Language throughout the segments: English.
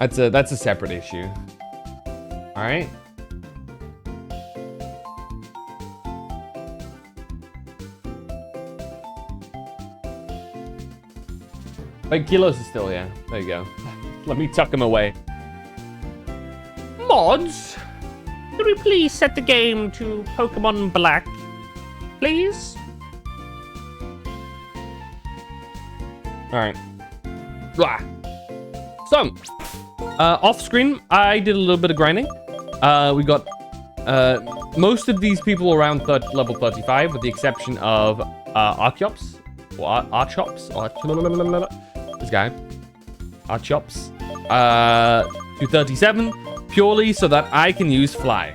That's a separate issue. All right. Wait, Kilos is still here. There you go. Let me tuck him away. Mods, could we please set the game to Pokemon Black, please? All right. Blah. So, off screen, I did a little bit of grinding. We got most of these people around level 35, with the exception of Archeops, or Archops, or this guy, Archops, to 37, purely so that I can use Fly.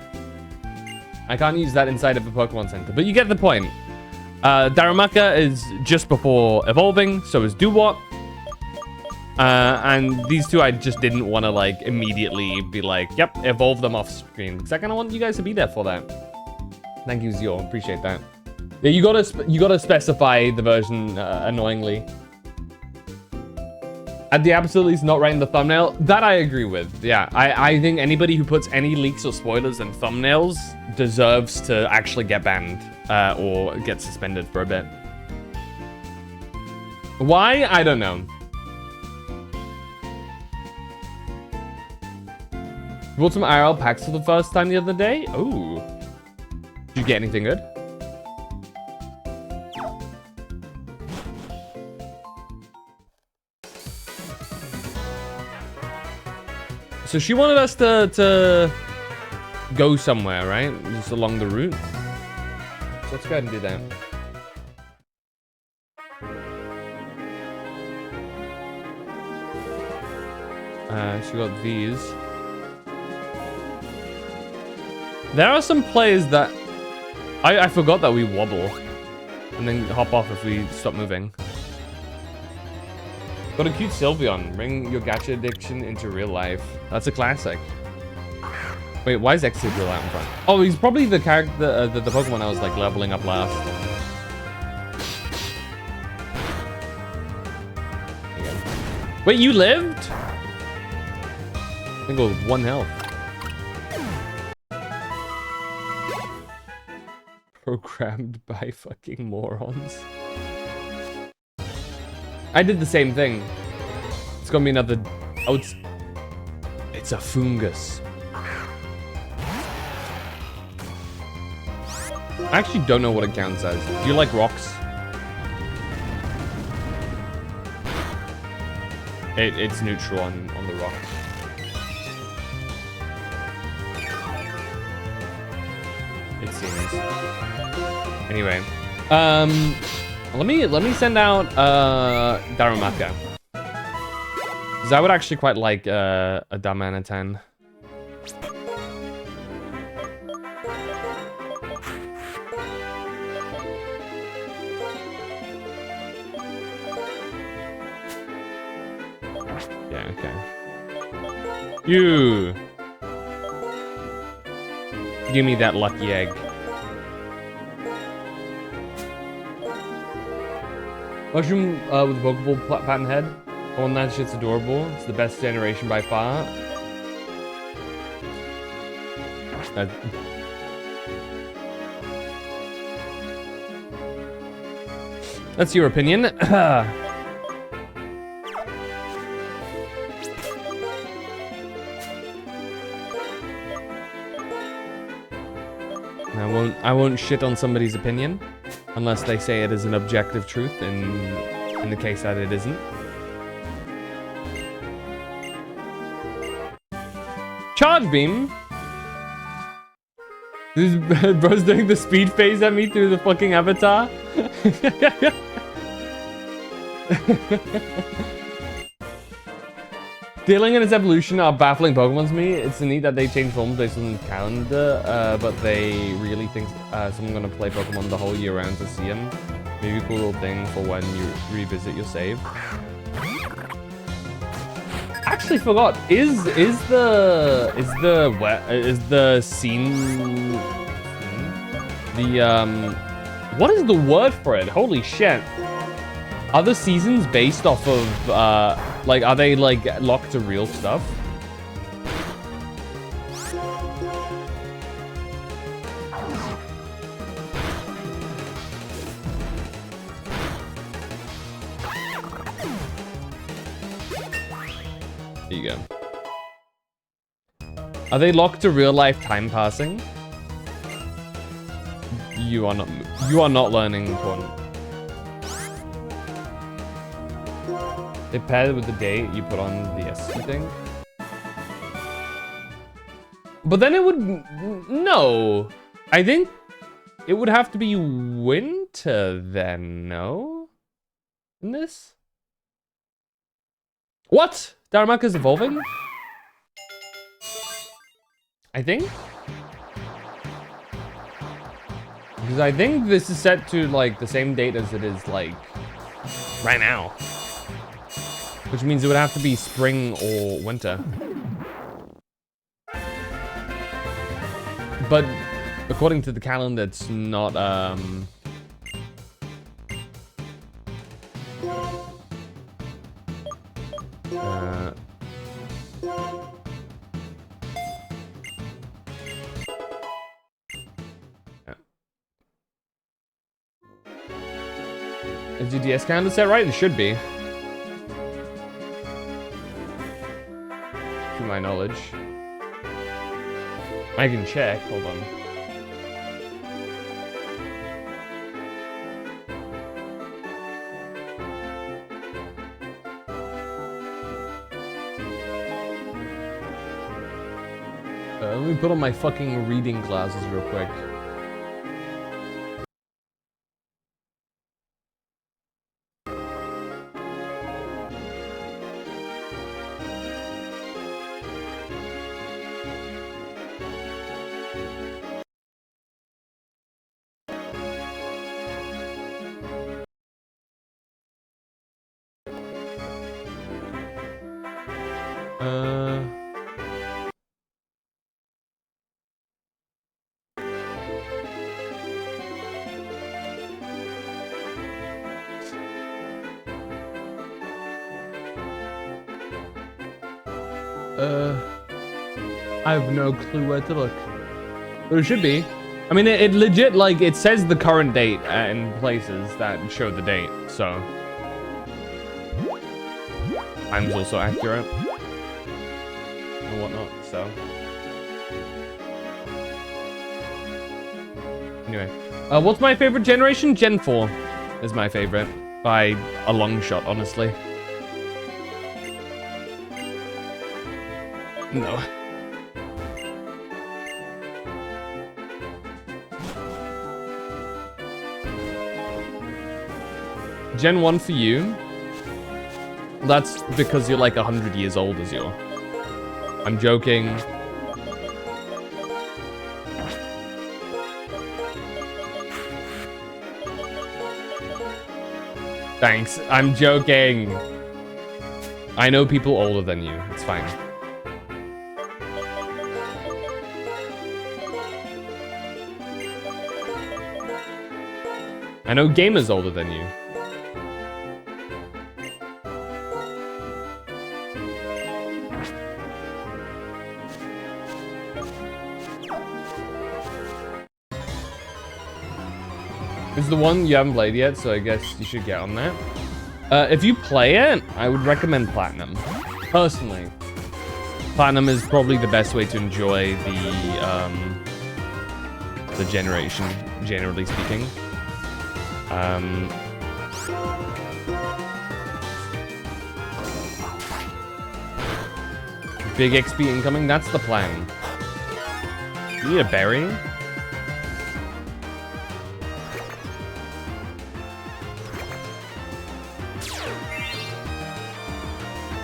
I can't use that inside of a Pokemon Center, but you get the point. Darumaka is just before evolving, so is Dewott. And these two I just didn't want to like immediately be like, yep, evolve them off screen, because I kind of want you guys to be there for that. Thank you, Zio. Appreciate that. Yeah, you gotta specify the version annoyingly. And the absolutely is not right in the thumbnail. That I agree with. Yeah, I think anybody who puts any leaks or spoilers in thumbnails deserves to actually get banned or get suspended for a bit. Why? I don't know. Bought some IRL packs for the first time the other day. Oh, did you get anything good? So she wanted us to go somewhere, right? Just along the route. So let's go ahead and do that. She got these. There are some players that I forgot that we wobble and then hop off if we stop moving. Got a cute Sylveon. Bring your gacha addiction into real life. That's a classic. Wait, why is Xigreal out in front? Oh, he's probably the character, the Pokemon I was like leveling up last. There you go. Wait, you lived? I think it was 1 health. Programmed by fucking morons. I did the same thing. It's gonna be another... Oh, it's a fungus. I actually don't know what it counts as. Do you like rocks? It's neutral on the rock. It seems. Anyway, let me send out Darumaka, because I would actually quite like a Darmanitan. Yeah, okay. You give me that lucky egg. Mushroom with a Pokeball pattern head. Oh, that shit's adorable. It's the best generation by far. That's your opinion. I won't shit on somebody's opinion unless they say it is an objective truth, in the case that it isn't. Charge beam. This bro's doing the speed phase at me through the fucking avatar. Dealing and its evolution are baffling Pokemon to me. It's neat that they change forms based on the calendar, but they really think someone's gonna play Pokemon the whole year round to see them. Maybe a cool little thing for when you revisit your save. Actually forgot. Is the scene what is the word for it? Holy shit. Are the seasons based off of, like, are they, like, locked to real stuff? There you go. Are they locked to real life time passing? You are not learning important. They pair with the date you put on the SC thing. But then it would, no. I think it would have to be winter then, no? In this? What? Darumaka's evolving? I think? Because I think this is set to like the same date as it is like right now. Which means it would have to be spring or winter. But according to the calendar, it's not, Is your DS calendar set right? It should be. To my knowledge. I can check, hold on. Let me put on my fucking reading glasses real quick. I have no clue where to look. But it should be. I mean, it legit, like, it says the current date in places that show the date, so. Time's also accurate. And whatnot, so. Anyway. What's my favorite generation? Gen 4 is my favorite. By a long shot, honestly. No. Gen 1 for you. That's because you're like 100 years old as you. I'm joking. Thanks. I'm joking. I know people older than you. It's fine. I know gamers older than you. It's the one you haven't played yet, so I guess you should get on that. If you play it, I would recommend Platinum. Personally. Platinum is probably the best way to enjoy the generation, generally speaking. Big XP incoming, that's the plan. You need a berry?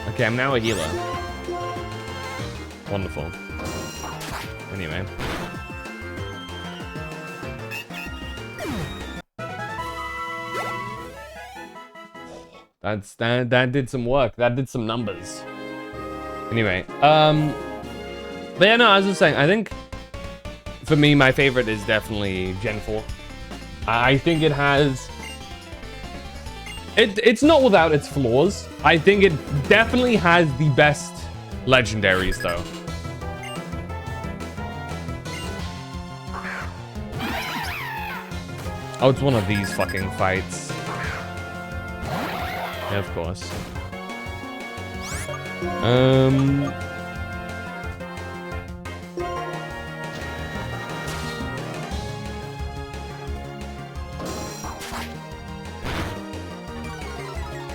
Okay, I'm now a healer. Wonderful. Anyway. That did some work. That did some numbers. Anyway, but yeah, no, as I was saying, I think for me, my favorite is definitely Gen 4. I think it has... It's not without its flaws. I think it definitely has the best legendaries, though. Oh, it's one of these fucking fights. Yeah, of course.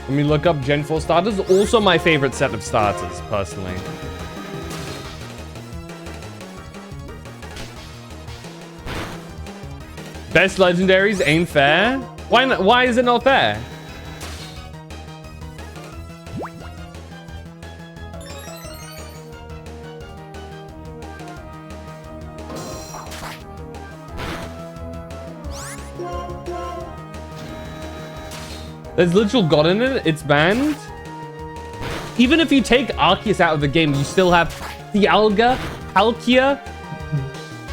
Let me look up Gen 4 starters. Also my favorite set of starters, personally. Best legendaries ain't fair. Why not? Why is it not fair? There's literal God in it. It's banned. Even if you take Arceus out of the game, you still have Dialga, Palkia,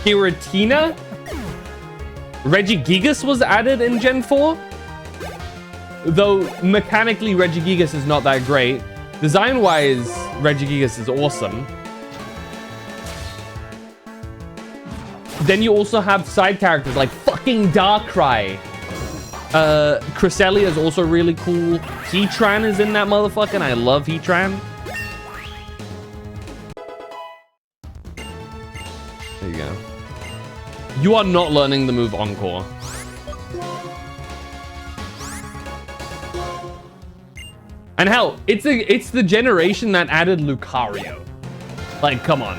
Giratina. Regigigas was added in Gen 4. Though mechanically Regigigas is not that great. Design-wise, Regigigas is awesome. Then you also have side characters like fucking Darkrai. Cresselia is also really cool. Heatran is in that motherfucker, and I love Heatran. There you go. You are not learning the move Encore. And hell, it's the generation that added Lucario. Like, come on.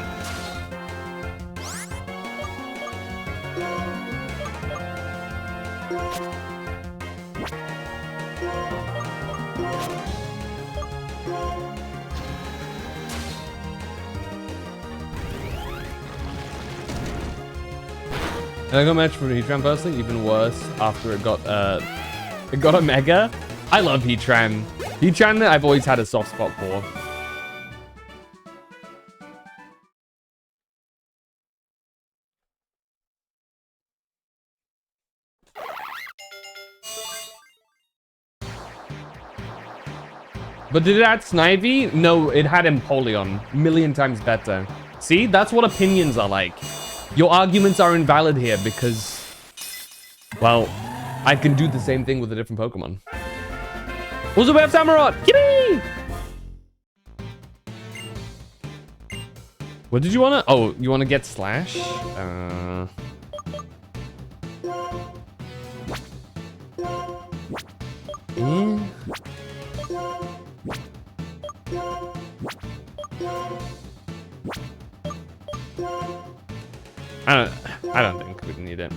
And I got a match for Heatran personally, even worse after it got a Mega. I love Heatran. Heatran I've always had a soft spot for. But did it add Snivy? No, it had Empoleon. A million times better. See, that's what opinions are like. Your arguments are invalid here because, well, I can do the same thing with a different Pokemon. Also, we have Samurott! Yippee! What did you want to... Oh, you want to get Slash? I don't think we need it.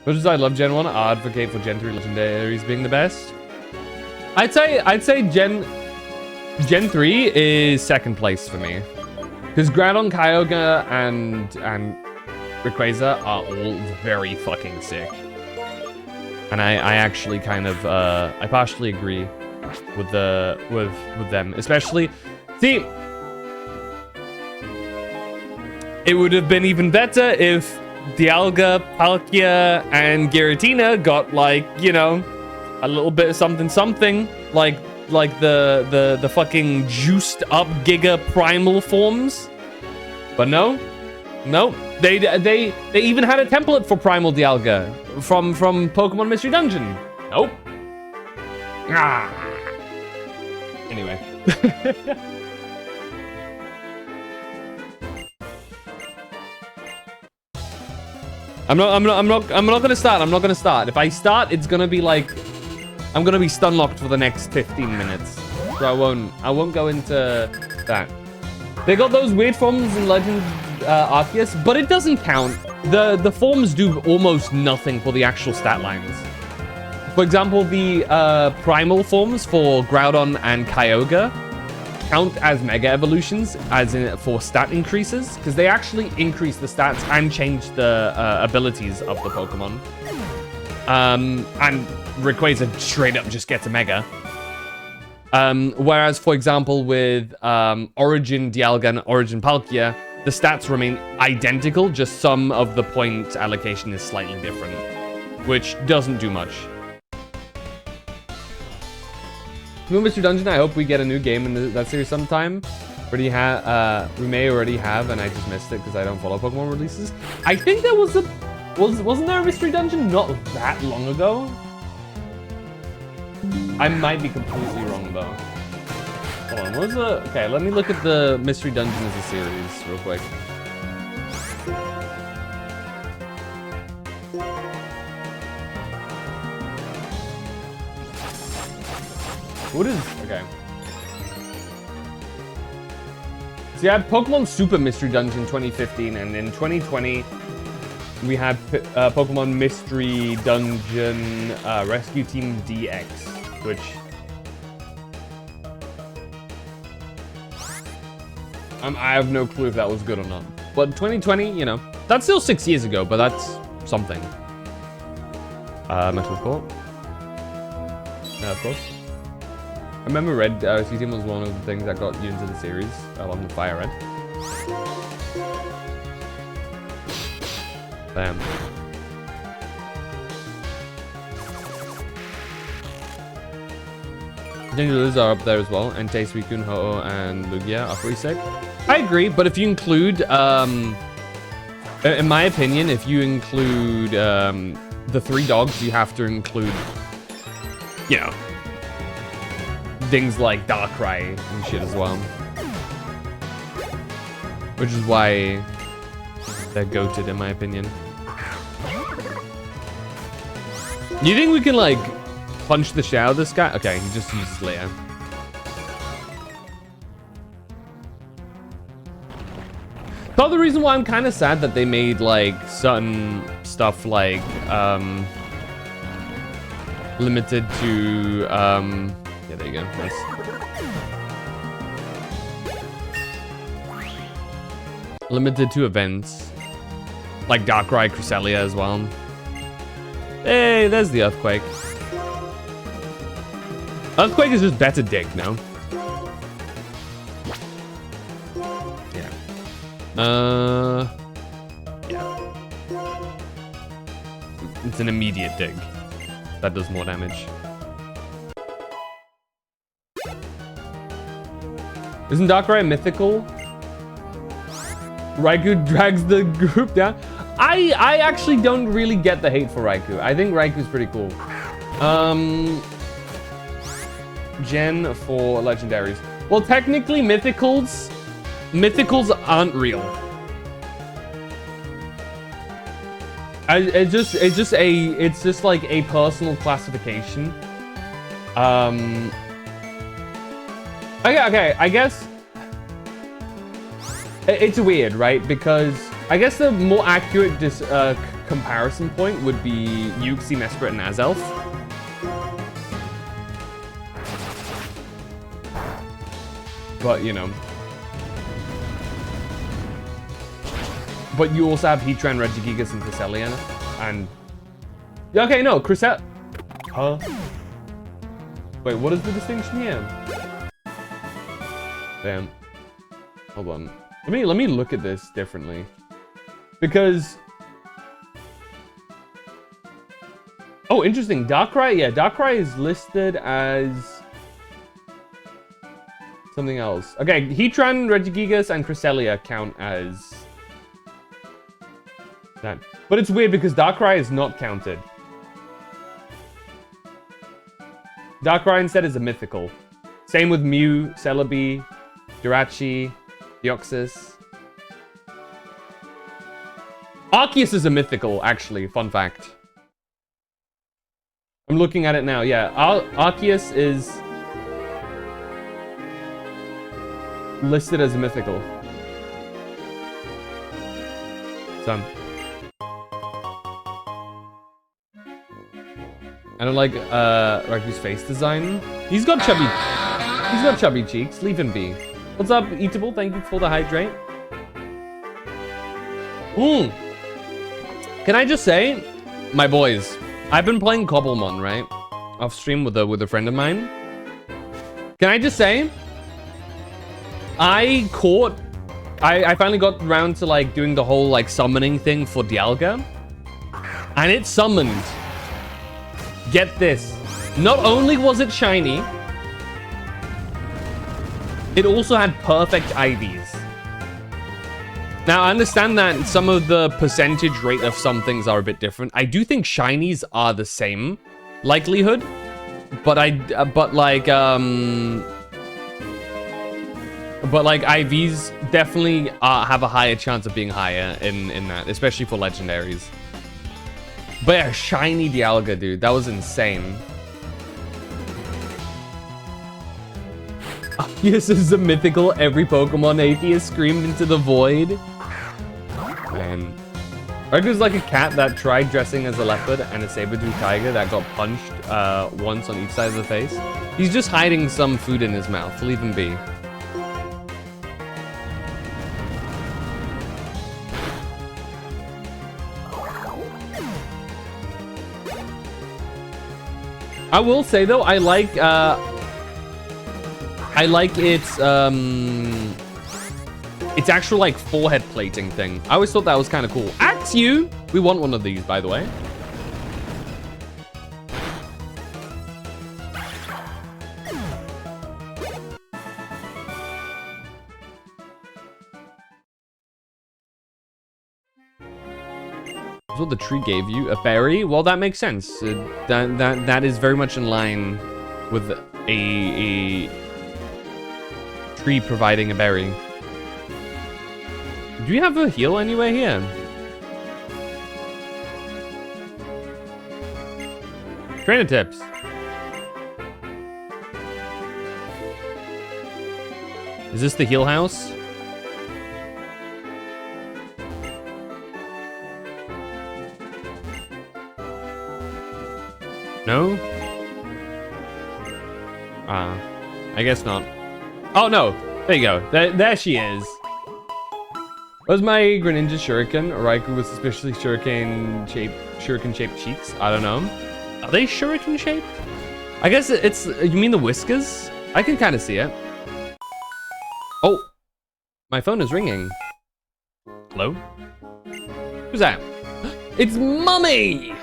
Much as I love Gen 1, I advocate for Gen 3 legendaries being the best. I'd say Gen 3 is second place for me. Because Groudon, Kyogre, and Rayquaza are all very fucking sick. And I actually kind of I partially agree with them, especially. See, it would have been even better if Dialga, Palkia, and Giratina got, like, you know, a little bit of something, like the fucking juiced up Giga Primal forms. But no, they even had a template for Primal Dialga from Pokemon Mystery Dungeon. Nope. Ah. Anyway. I'm not gonna start. I'm not gonna start. If I start, it's gonna be like I'm gonna be stun locked for the next 15 minutes. So I won't go into that. They got those weird forms in Legend Arceus, but it doesn't count. The forms do almost nothing for the actual stat lines. For example, the primal forms for Groudon and Kyogre count as mega evolutions, as in for stat increases, because they actually increase the stats and change the abilities of the Pokemon. And Rayquaza straight up just gets a mega. Whereas, for example, with Origin Dialga and Origin Palkia, the stats remain identical, just some of the point allocation is slightly different, which doesn't do much. Mystery Dungeon, I hope we get a new game in that series sometime. We may already have, and I just missed it because I don't follow Pokemon releases. I think there wasn't there a Mystery Dungeon not that long ago? I might be completely wrong though. Hold on, what was the... Okay, let me look at the Mystery Dungeon as a series real quick. What is... Okay. So you had Pokemon Super Mystery Dungeon 2015, and in 2020, we had Pokemon Mystery Dungeon Rescue Team DX, which... I have no clue if that was good or not. But 2020, you know, that's still 6 years ago, but that's something. Metal Court. Yeah, of course. I remember Red Rescue Team was one of the things that got you into the series, along with Fire Red. Bam. Ninjas are up there as well, and Entei, Suicune, Ho-Oh, and Lugia are pretty sick. I agree, but if you include, in my opinion, if you include the 3 dogs, you have to include, you know, things like Darkrai and shit as well. Which is why they're goated, in my opinion. You think we can, like, punch the shit out of this guy? Okay, he just uses Leer. Part of the reason why I'm kind of sad that they made, like, certain stuff, like, limited to, yeah, there you go. Nice. Limited to events. Like Darkrai, Cresselia as well. Hey, there's the Earthquake. Earthquake is just better dig, no? Yeah. Yeah. It's an immediate dig. That does more damage. Isn't Darkrai mythical? Raikou drags the group down. I actually don't really get the hate for Raikou. I think Raikou's pretty cool. Gen for legendaries. Well, technically, mythicals aren't real. It's just like a personal classification. Okay, I guess it's weird, right? Because I guess the more accurate comparison point would be Uxie, Mesprit, and Azelf. But, you know. But you also have Heatran, Regigigas, and Cresselia. And... Okay, no, Cresselia... Huh? Wait, what is the distinction here? Damn. Hold on. Let me look at this differently. Because... Oh, interesting. Darkrai, yeah, Darkrai is listed as... something else. Okay, Heatran, Regigigas, and Cresselia count as... that. But it's weird because Darkrai is not counted. Darkrai instead is a mythical. Same with Mew, Celebi, Jirachi, Deoxys. Arceus is a mythical, actually. Fun fact. I'm looking at it now. Yeah, Arceus is listed as a mythical. So... I don't like Raiku's face design. He's got chubby cheeks. Leave him be. What's up, Eatable? Thank you for the hydrate. Can I just say, my boys, I've been playing Cobblemon, right? Off stream with a friend of mine. Can I just say, I finally got around to like doing the whole like summoning thing for Dialga, and it summoned. Get this. Not only was it shiny, it also had perfect IVs. Now, I understand that some of the percentage rate of some things are a bit different. I do think shinies are the same likelihood. but IVs definitely have a higher chance of being higher in that, especially for legendaries. But yeah, shiny Dialga, dude, that was insane. This is a mythical. Every Pokemon atheist screamed into the void. Man. Argu's like a cat that tried dressing as a leopard and a saber-tooth tiger that got punched once on each side of the face. He's just hiding some food in his mouth. Leave him be. I will say though, I like its actual like forehead plating thing. I always thought that was kind of cool. Axew! We want one of these, by the way. That's what the tree gave you, a berry. Well, that makes sense. That is very much in line with a tree providing a berry. Do you have a heal anywhere here? Trainer tips. Is this the heal house? No? I guess not. Oh no, there you go. There she is. Was my Greninja Shuriken? Raikou with suspiciously shuriken-shaped cheeks? I don't know. Are they shuriken-shaped? I guess it's... You mean the whiskers? I can kind of see it. Oh. My phone is ringing. Hello? Who's that? It's Mummy!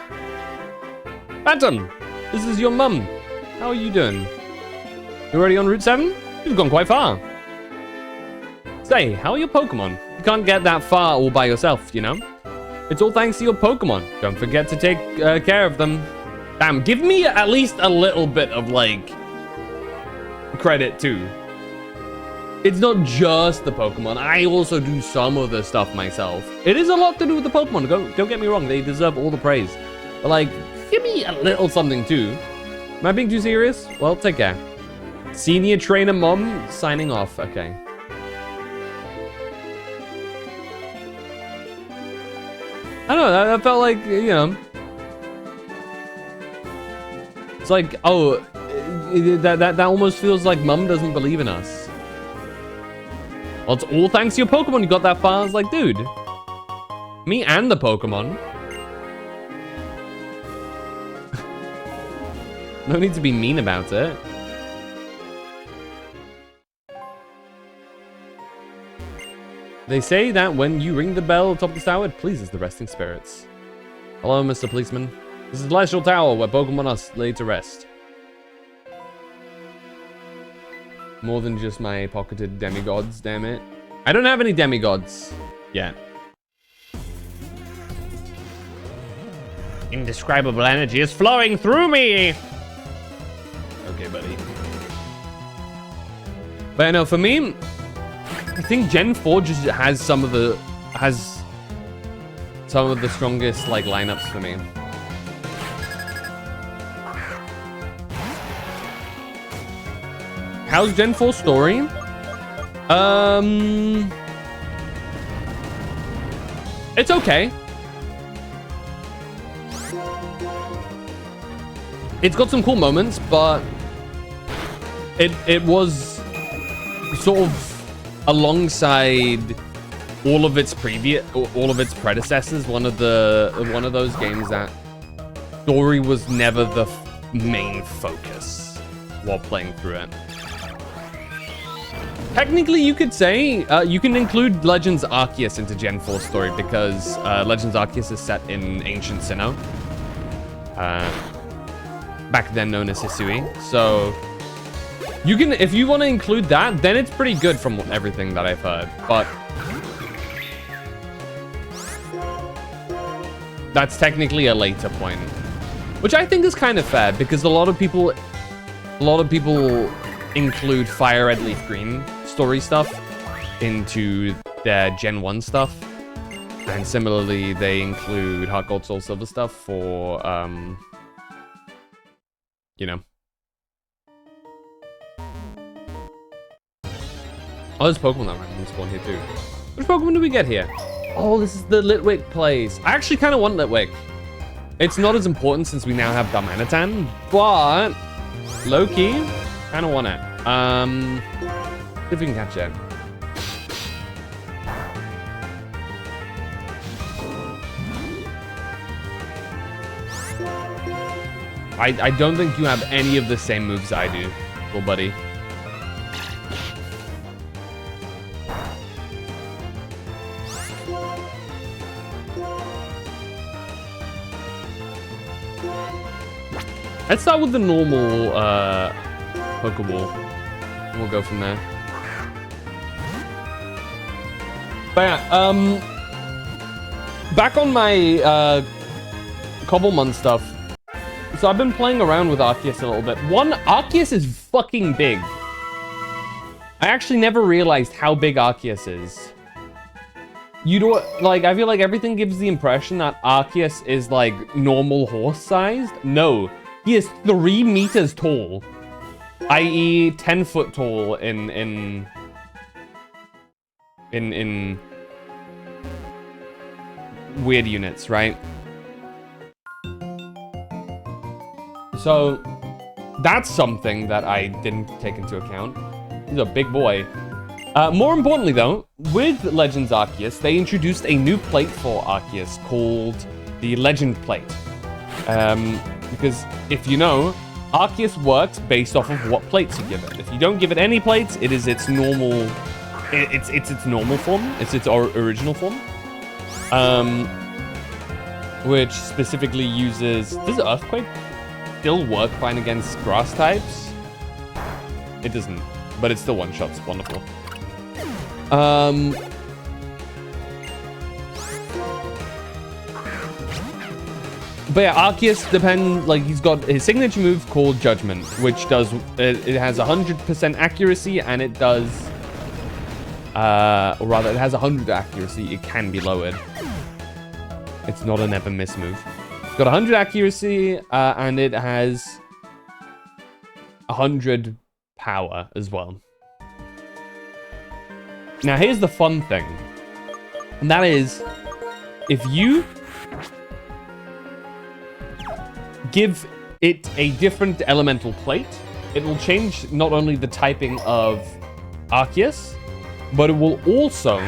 Phantom! This is your mum. How are you doing? You already on Route 7? You've gone quite far. Say, how are your Pokemon? You can't get that far all by yourself, you know? It's all thanks to your Pokemon. Don't forget to take care of them. Damn, give me at least a little bit of, like, credit, too. It's not just the Pokemon. I also do some of the stuff myself. It is a lot to do with the Pokemon. Don't get me wrong. They deserve all the praise. But, like, give me a little something, too. Am I being too serious? Well, take care. Senior Trainer Mom signing off. Okay. I don't know, I felt like, you know, it's like, oh, that almost feels like Mum doesn't believe in us. Well, it's all thanks to your Pokemon you got that far. I was like, dude, me and the Pokemon. No need to be mean about it. They say that when you ring the bell atop the tower, it pleases the resting spirits. Hello, Mr. Policeman. This is Celestial Tower, where Pokemon are laid to rest. More than just my pocketed demigods, damn it. I don't have any demigods yet. Indescribable energy is flowing through me! Okay, buddy. But I know, for me, I think Gen 4 just has some of the strongest like lineups for me. How's Gen 4 story? It's okay. It's got some cool moments, but it was sort of alongside all of its predecessors, one of those games that story was never the main focus while playing through it. Technically, you could say you can include Legends Arceus into Gen 4 story because Legends Arceus is set in ancient Sinnoh, back then known as Hisui. So you can, if you want to include that, then it's pretty good from everything that I've heard. But that's technically a later point, which I think is kind of fair because a lot of people A lot of people include Fire Red Leaf Green story stuff into their Gen 1 stuff. And similarly, they include Heart Gold Soul Silver stuff for, you know. Oh, there's Pokemon that randomly spawned here too. Which Pokemon do we get here? Oh, this is the Litwick place. I actually kind of want Litwick. It's not as important since we now have Darmanitan, but low-key, kind of want it. See if we can catch it. I don't think you have any of the same moves I do, little buddy. Let's start with the normal Pokeball. We'll go from there. But yeah, back on my Cobblemon stuff. So I've been playing around with Arceus a little bit. Arceus is fucking big. I actually never realized how big Arceus is. You don't, like, I feel like everything gives the impression that Arceus is like normal horse-sized. No, he is 3 meters tall, i.e. 10 foot tall in weird units, right? So that's something that I didn't take into account. He's a big boy. More importantly though, with Legends Arceus, they introduced a new plate for Arceus called the Legend Plate. Because if you know, Arceus works based off of what plates you give it. If you don't give it any plates, it is its normal, it's its normal form. It's its original form. Which specifically uses, does Earthquake still work fine against grass types? It doesn't, but it still one-shots. Wonderful. But yeah, Arceus like he's got his signature move called Judgment, which does, it has 100% accuracy and it does, or rather it has 100 accuracy, it can be lowered. It's not a never miss move. It's got 100 accuracy, and it has 100 power as well. Now here's the fun thing, and that is, if you give it a different elemental plate, it will change not only the typing of Arceus, but it will also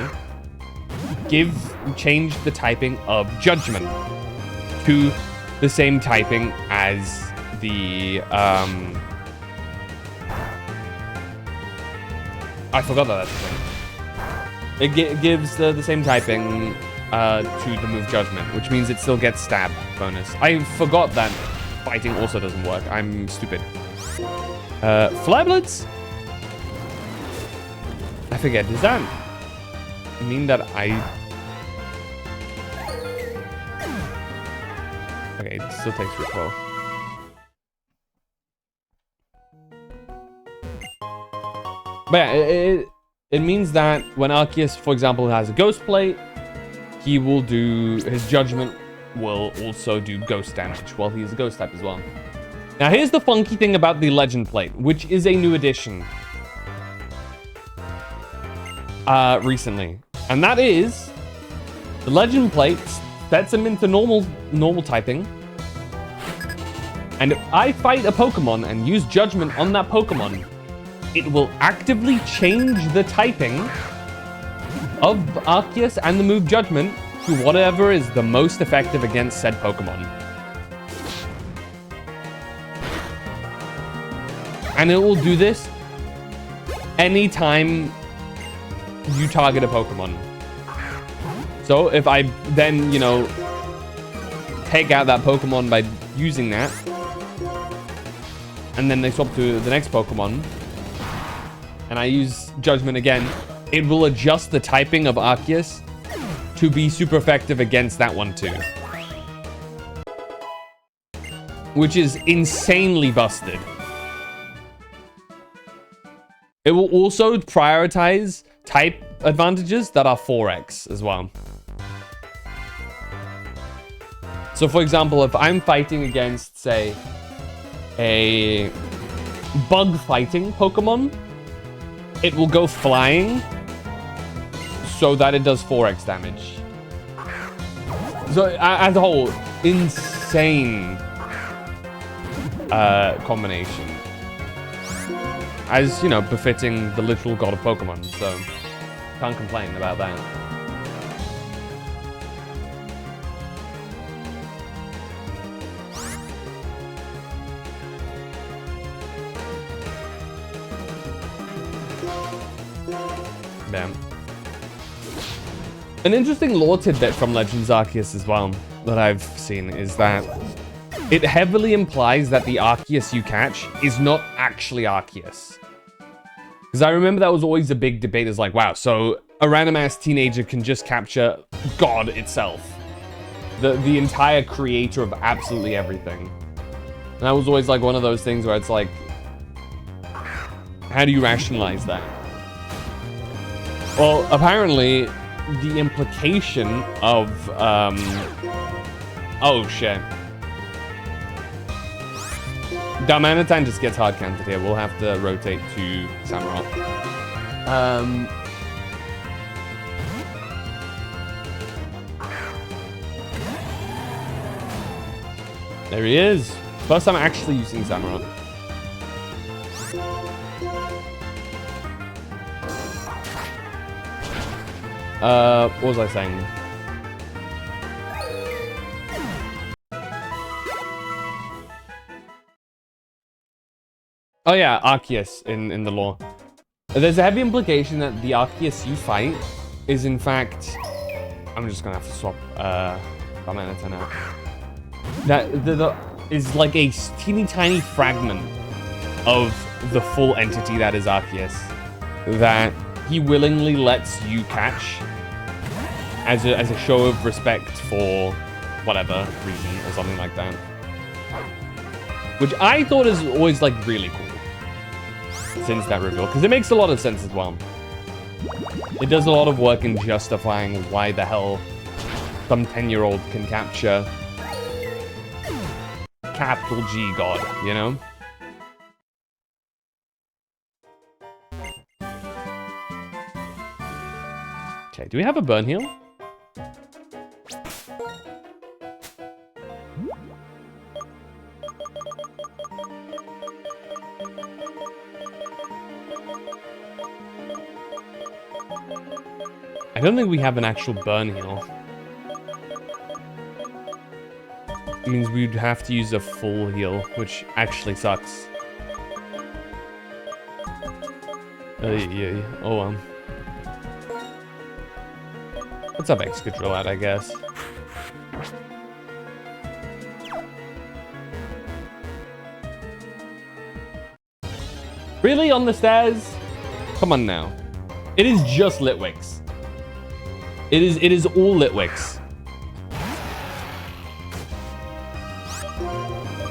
change the typing of Judgment to the same typing as the I forgot that that's the thing. It gives the same typing to the move Judgment, which means it still gets stab bonus. I forgot that fighting also doesn't work. I'm stupid. Flare Blitz? I forget. Does that mean that Okay, it still takes recoil. But yeah, it means that when Arceus, for example, has a Ghost Plate, he will do, his Judgment will also do Ghost damage while he is a Ghost type as well. Now here's the funky thing about the Legend Plate, which is a new addition recently. And that is, the Legend Plate sets him into normal typing. And if I fight a Pokemon and use Judgment on that Pokemon, it will actively change the typing of Arceus and the move Judgment to whatever is the most effective against said Pokemon. And it will do this anytime you target a Pokemon. So if I then, you know, take out that Pokemon by using that, and then they swap to the next Pokemon, and I use Judgment again, it will adjust the typing of Arceus to be super effective against that one too. Which is insanely busted. It will also prioritize type advantages that are 4x as well. So for example, if I'm fighting against, say, a bug fighting Pokemon, it will go flying so that it does 4x damage. So as a whole, insane combination. As, you know, befitting the literal god of Pokemon, so can't complain about that. Damn. An interesting lore tidbit from Legends Arceus as well that I've seen is that it heavily implies that the Arceus you catch is not actually Arceus. Because I remember that was always a big debate. Is like, wow, so a random ass teenager can just capture God itself, the entire creator of absolutely everything. And that was always like one of those things where it's like, how do you rationalize that? Well, apparently, the implication of, oh shit. Darmanitan just gets hard counted here. We'll have to rotate to Samurott. There he is. First time actually using Samurott. What was I saying? Oh yeah, Arceus in the lore. There's a heavy implication that the Arceus you fight is in fact... I'm just gonna have to swap Darmanitan out. That is like a teeny tiny fragment of the full entity that is Arceus that he willingly lets you catch as a show of respect for whatever reason or something like that. Which I thought is always like really cool since that reveal, because it makes a lot of sense as well. It does a lot of work in justifying why the hell some 10-year-old can capture capital G God, you know? Okay, do we have a burn heal? I don't think we have an actual burn heal. It means we'd have to use a full heal, which actually sucks. Oh, What's up, Excadrill, I guess? Really? On the stairs? Come on now. It is just Litwicks. It is all Litwicks.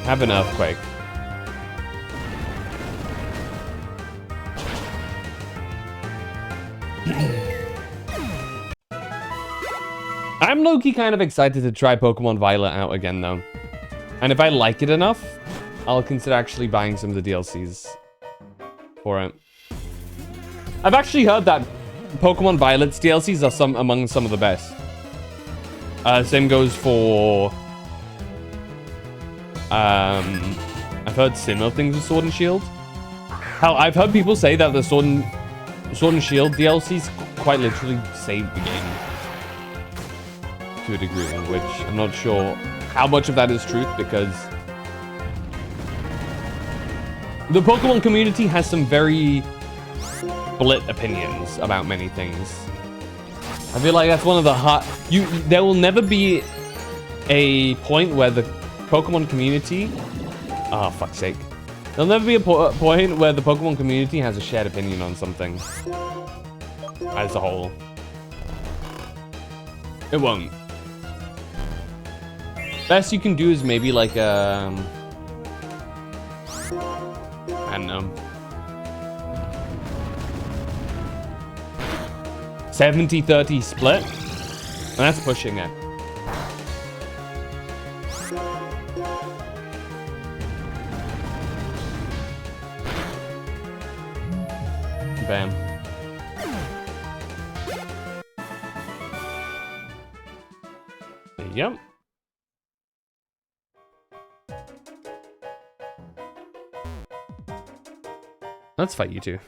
Have an earthquake. I'm low-key kind of excited to try Pokemon Violet out again, though. And if I like it enough, I'll consider actually buying some of the DLCs for it. I've actually heard that Pokemon Violet's DLCs are among some of the best. Same goes for... I've heard similar things with Sword and Shield. Hell, I've heard people say that the Sword and Shield DLCs quite literally saved the game. To a degree, which I'm not sure how much of that is truth, because the Pokemon community has some very split opinions about many things. I feel like that's one of the hot... There will never be a point where the Pokemon community... Oh, fuck's sake. There'll never be a point where the Pokemon community has a shared opinion on something. As a whole. It won't. Best you can do is maybe like I don't know. 70-30 split. That's pushing it. Bam. There you go. Let's fight you two.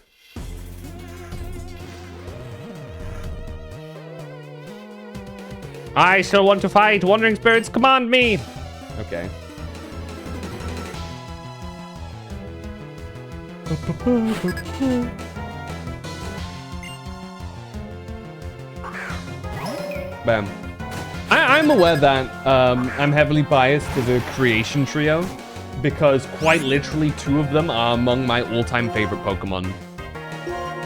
I still want to fight. Wandering spirits, command me. Okay. Bam. I'm aware that I'm heavily biased to the creation trio because quite literally 2 of them are among my all-time favorite Pokemon.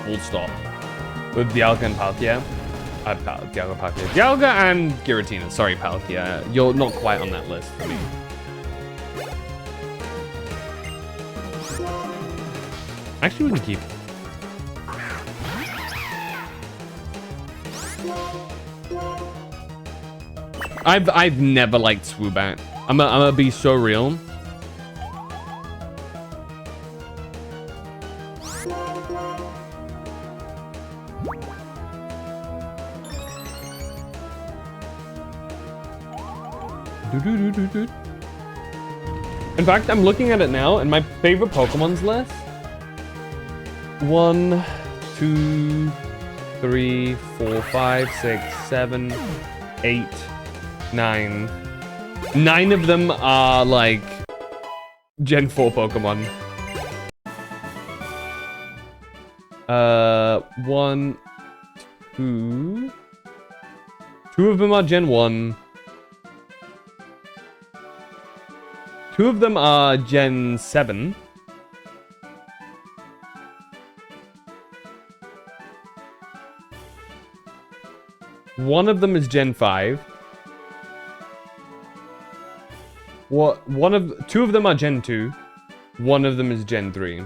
Full stop. With Dialga and Palkia. Dialga and Giratina. Sorry, Palkia. You're not quite on that list for me. Actually, we can keep. I've never liked Swoobat. I'm gonna be so real. In fact, I'm looking at it now, and my favorite Pokemon's list. 1, 2, 3, 4, 5, 6, 7, 8, 9. 9 of them are like Gen 4 Pokemon. 1, 2. 2 of them are Gen 1. 2 of them are Gen 7. One of them is Gen 5. 2 of them are Gen 2. One of them is Gen 3.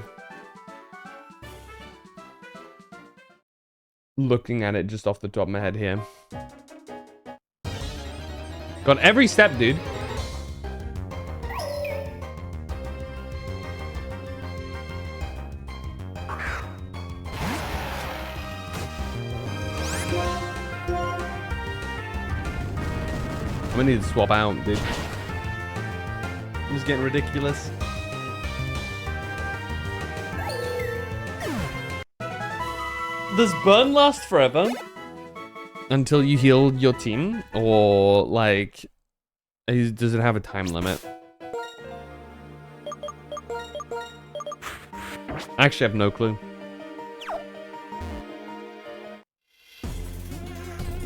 Looking at it just off the top of my head here. Got every step, dude. I'm gonna need to swap out, dude. It's getting ridiculous. Does burn last forever? Until you heal your team? Or, like, does it have a time limit? Actually, I have no clue.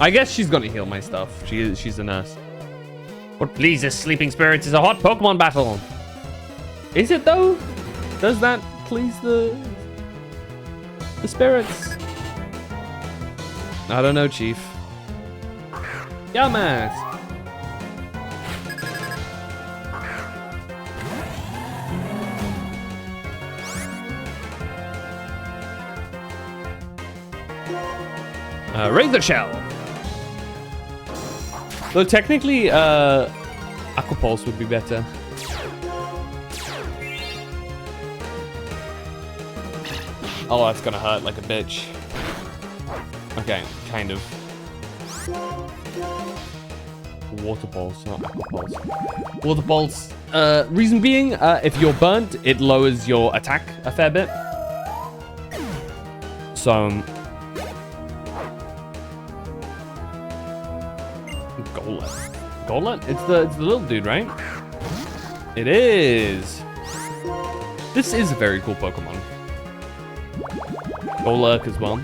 I guess she's gonna heal my stuff. She's a nurse. What pleases sleeping spirits is a hot Pokemon battle. Is it though? Does that please the spirits? I don't know, Chief. Yamas. Razor Shell. Though technically, Aqua Pulse would be better. Oh, that's gonna hurt like a bitch. Okay, kind of. Water Pulse, not Aqua Pulse. Water Pulse. Reason being, if you're burnt, it lowers your attack a fair bit. So... Golett? It's the little dude, right? It is. This is a very cool Pokemon. Golurk as well.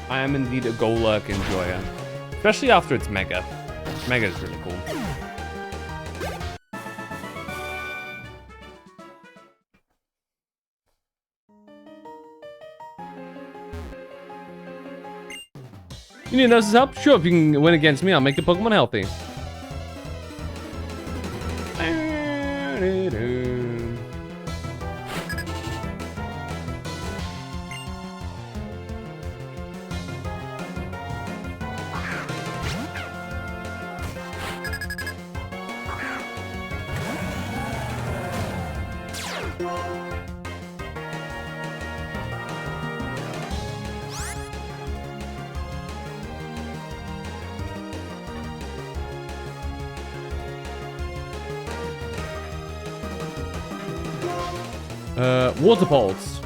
I am indeed a Golurk enjoyer. Especially after it's Mega. Mega is really cool. You need nurse's help? Sure, if you can win against me, I'll make the Pokemon healthy. Water pulse.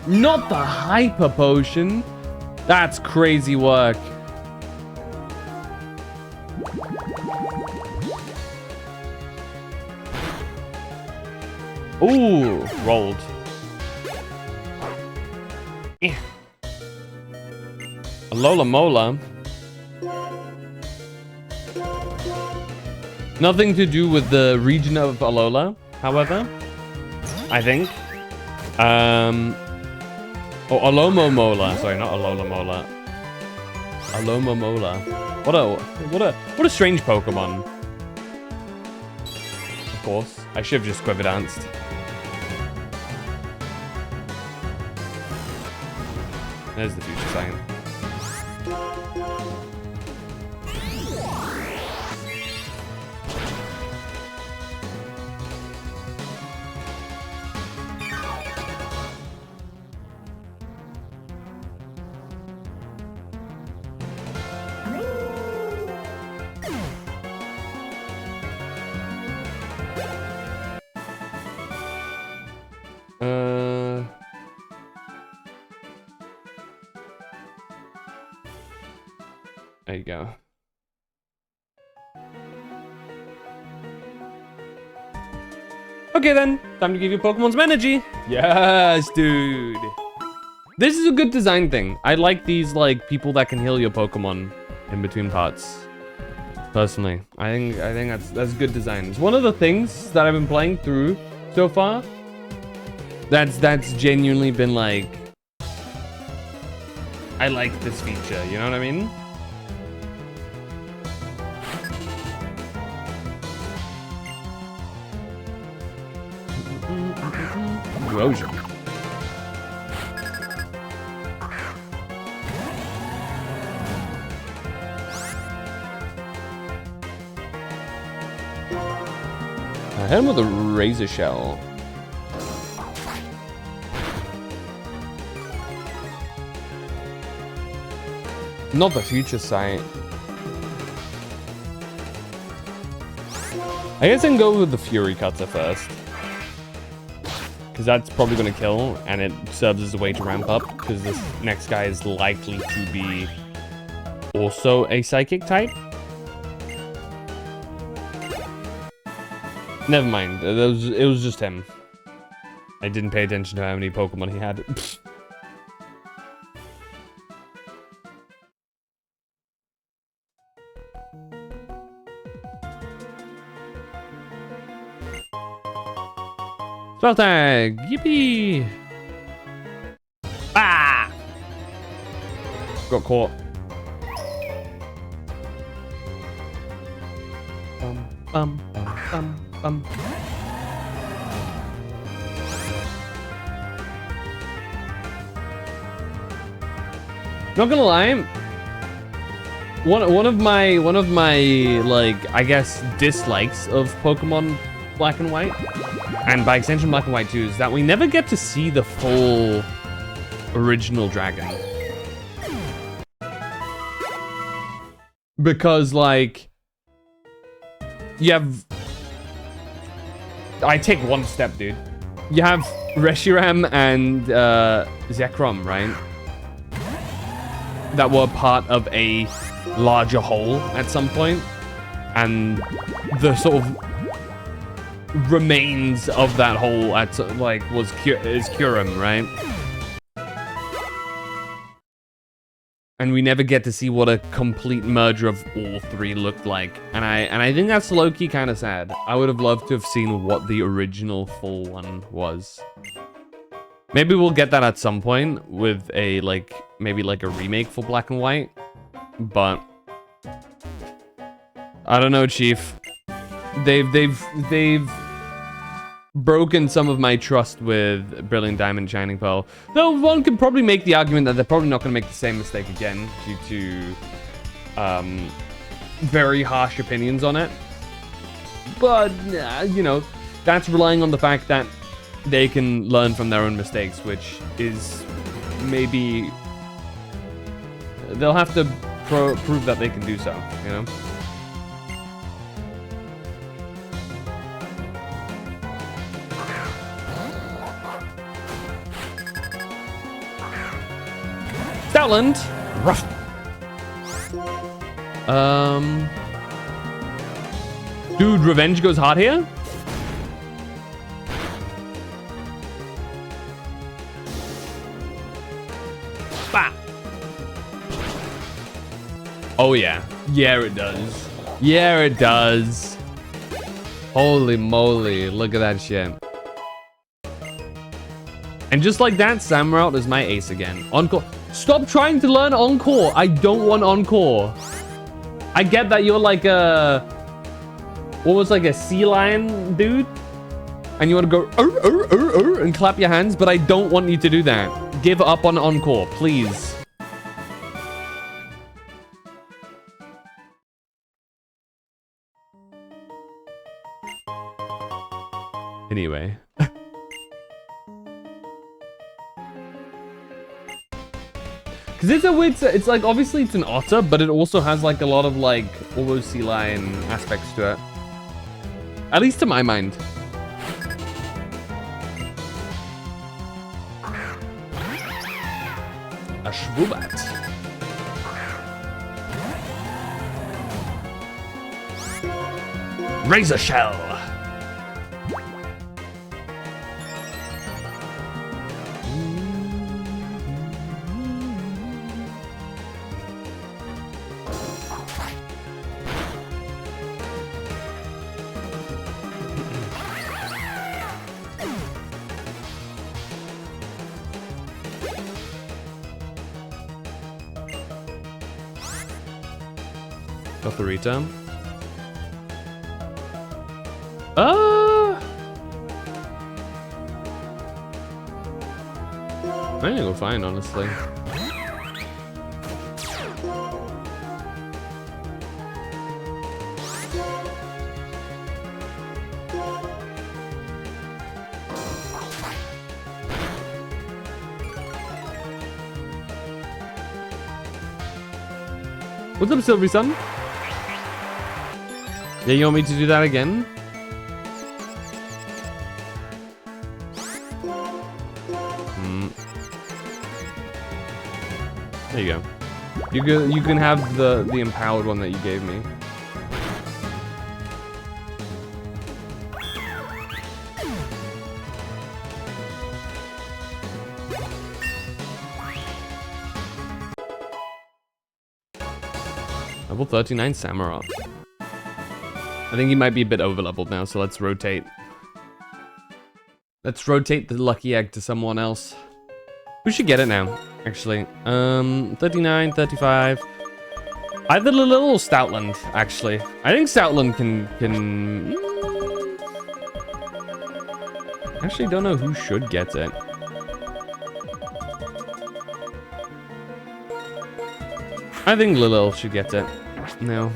Not the hyper potion. That's crazy work. Ooh, rolled. Alola Mola. Nothing to do with the region of Alola, however. I think. Oh, Alomo Mola. Sorry, not Alola Mola. Alomo Mola. What a strange Pokemon. Of course. I should have just quiver danced. There's the future sign. There you go. Okay then, time to give you Pokemon some energy. Yes, dude. This is a good design thing. I like these like people that can heal your Pokemon in between parts. Personally, I think that's good design. It's one of the things that I've been playing through so far. That's genuinely been like, I like this feature. You know what I mean? Erosion. I hit him with a razor shell. Not the future sight. I guess I can go with the Fury Cutter first. Because that's probably going to kill, and it serves as a way to ramp up, because this next guy is likely to be also a Psychic type. Never mind, it was just him. I didn't pay attention to how many Pokemon he had. Spell tag! Yippee! Ah! Got caught. Bum, bum, bum, bum, bum. Not gonna lie, one of my like, I guess, dislikes of Pokemon Black and White, and by extension Black and White 2, is that we never get to see the full original dragon. Because, like, you have... I take one step, dude. You have Reshiram and Zekrom, right? That were part of a larger whole at some point. And the sort of remains of that whole at like is Kyurem, right? And we never get to see what a complete merger of all three looked like, and I think that's low-key kind of sad. I would have loved to have seen what the original full one was. Maybe we'll get that at some point with a maybe like a remake for Black and White, but I don't know, Chief. They've broken some of my trust with Brilliant Diamond, Shining Pearl. Though one could probably make the argument that they're probably not going to make the same mistake again due to very harsh opinions on it. But, you know, that's relying on the fact that they can learn from their own mistakes, which is maybe they'll have to prove that they can do so, you know? Stoutland! Rough. Dude, revenge goes hard here? Bah. Oh yeah. Yeah, it does. Yeah, it does. Holy moly, look at that shit. And just like that, Samurott is my ace again. Encore. Stop trying to learn Encore. I don't want Encore. I get that you're like a... What was like a sea lion dude? And you want to go and clap your hands, but I don't want you to do that. Give up on Encore, please. Anyway. Because it's a weird, it's like, obviously it's an otter, but it also has like a lot of like almost sea lion aspects to it. At least to my mind. A Schwubat. Razor Shell. Got the return. I think we're fine, honestly. What's up, Silvery Sun? Yeah, you want me to do that again? There you go. You can have the empowered one that you gave me. Level 39 Samurott. I think he might be a bit over leveled now, so let's rotate. Let's rotate the lucky egg to someone else. We should get it now, actually. 39, 35. Either Lilil or Stoutland, actually. I think Stoutland can... Actually, don't know who should get it. I think Lilil should get it. No.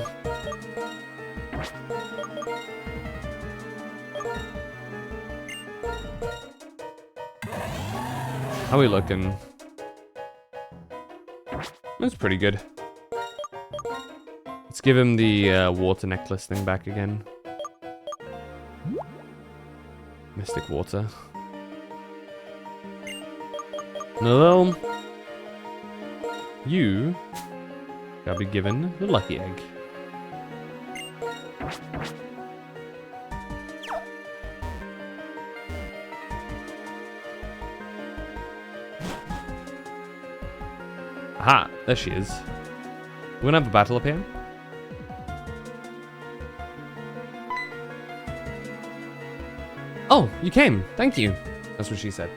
How are we looking? That's pretty good. Let's give him the water necklace thing back again. Mystic water. No, you gotta be given the lucky egg. Aha, there she is. We're gonna have a battle up here. Oh, you came. Thank you. That's what she said.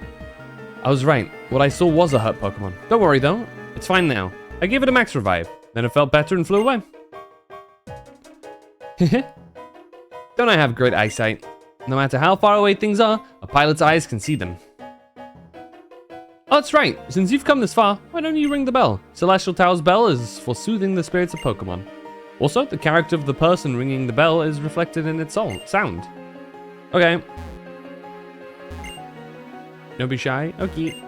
I was right. What I saw was a hurt Pokemon. Don't worry though. It's fine now. I gave it a max revive. Then it felt better and flew away. Don't I have great eyesight? No matter how far away things are, a pilot's eyes can see them. Oh, that's right. Since you've come this far, why don't you ring the bell? Celestial Tower's bell is for soothing the spirits of Pokemon. Also, the character of the person ringing the bell is reflected in its sound. Okay. Don't be shy. Okay.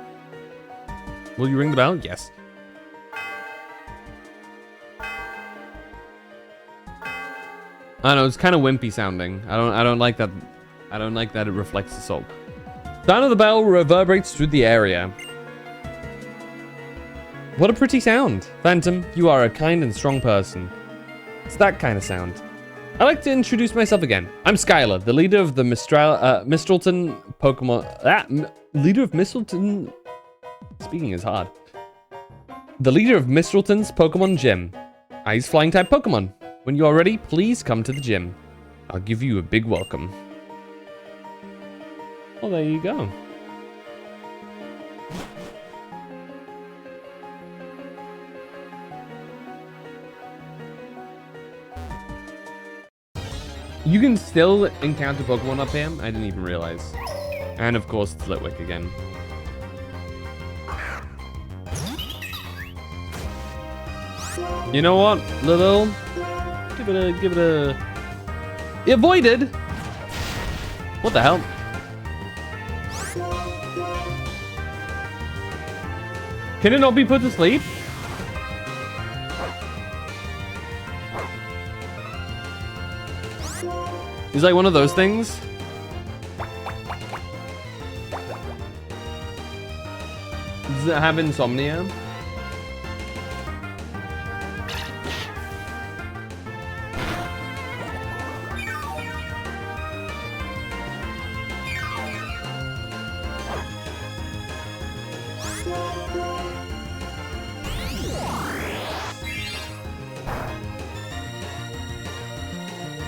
Will you ring the bell? Yes. I know, it's kind of wimpy sounding. I don't like that. I don't like that it reflects the soul. Sound of the bell reverberates through the area. What a pretty sound. Phantom, you are a kind and strong person. It's that kind of sound. I'd like to introduce myself again. I'm Skyla, the leader of the Mistralton Pokemon... leader of Mistralton... Speaking is hard. The leader of Mistralton's Pokemon Gym. Ice Flying type Pokemon. When you are ready, please come to the gym. I'll give you a big welcome. Well, there you go. You can still encounter Pokemon up here. I didn't even realize. And of course, it's Litwick again. You know what, Little? Give it a... He avoided? What the hell? Can it not be put to sleep? He's like one of those things. Does it have insomnia?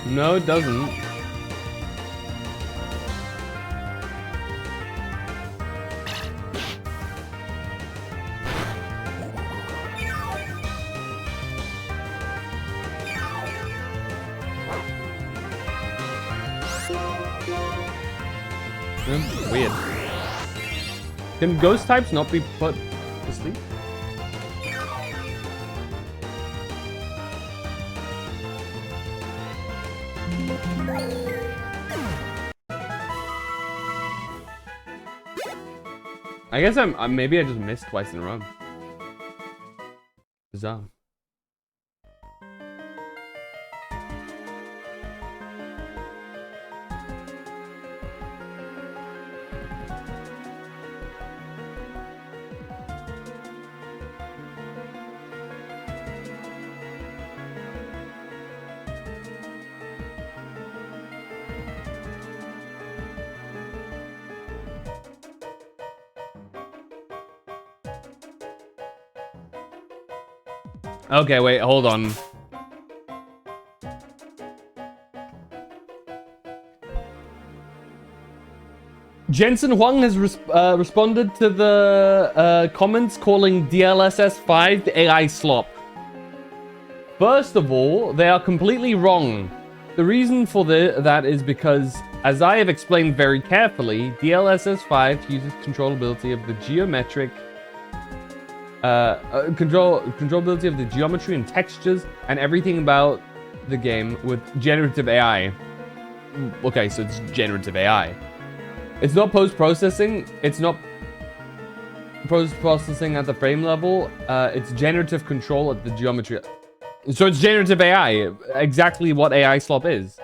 No, it doesn't. Weird. Can ghost types not be put to sleep? I guess maybe I just missed twice in a row. Bizarre. Okay, wait, hold on. Jensen Huang has responded to the comments calling DLSS 5 the AI slop. First of all, they are completely wrong. The reason for that is because, as I have explained very carefully, DLSS 5 uses controllability of the geometric controllability of the geometry and textures and everything about the game with generative AI. Okay, so it's generative AI. It's not post-processing. It's not post-processing at the frame level. It's generative control at the geometry. So it's generative AI. Exactly what AI slop is.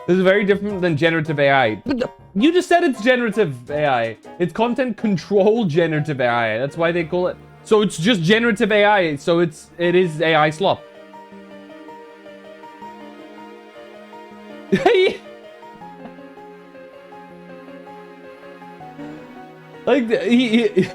This is very different than generative AI. But you just said it's generative AI. It's content control generative AI. That's why they call it. So it's just generative AI. So it is AI slop. Like he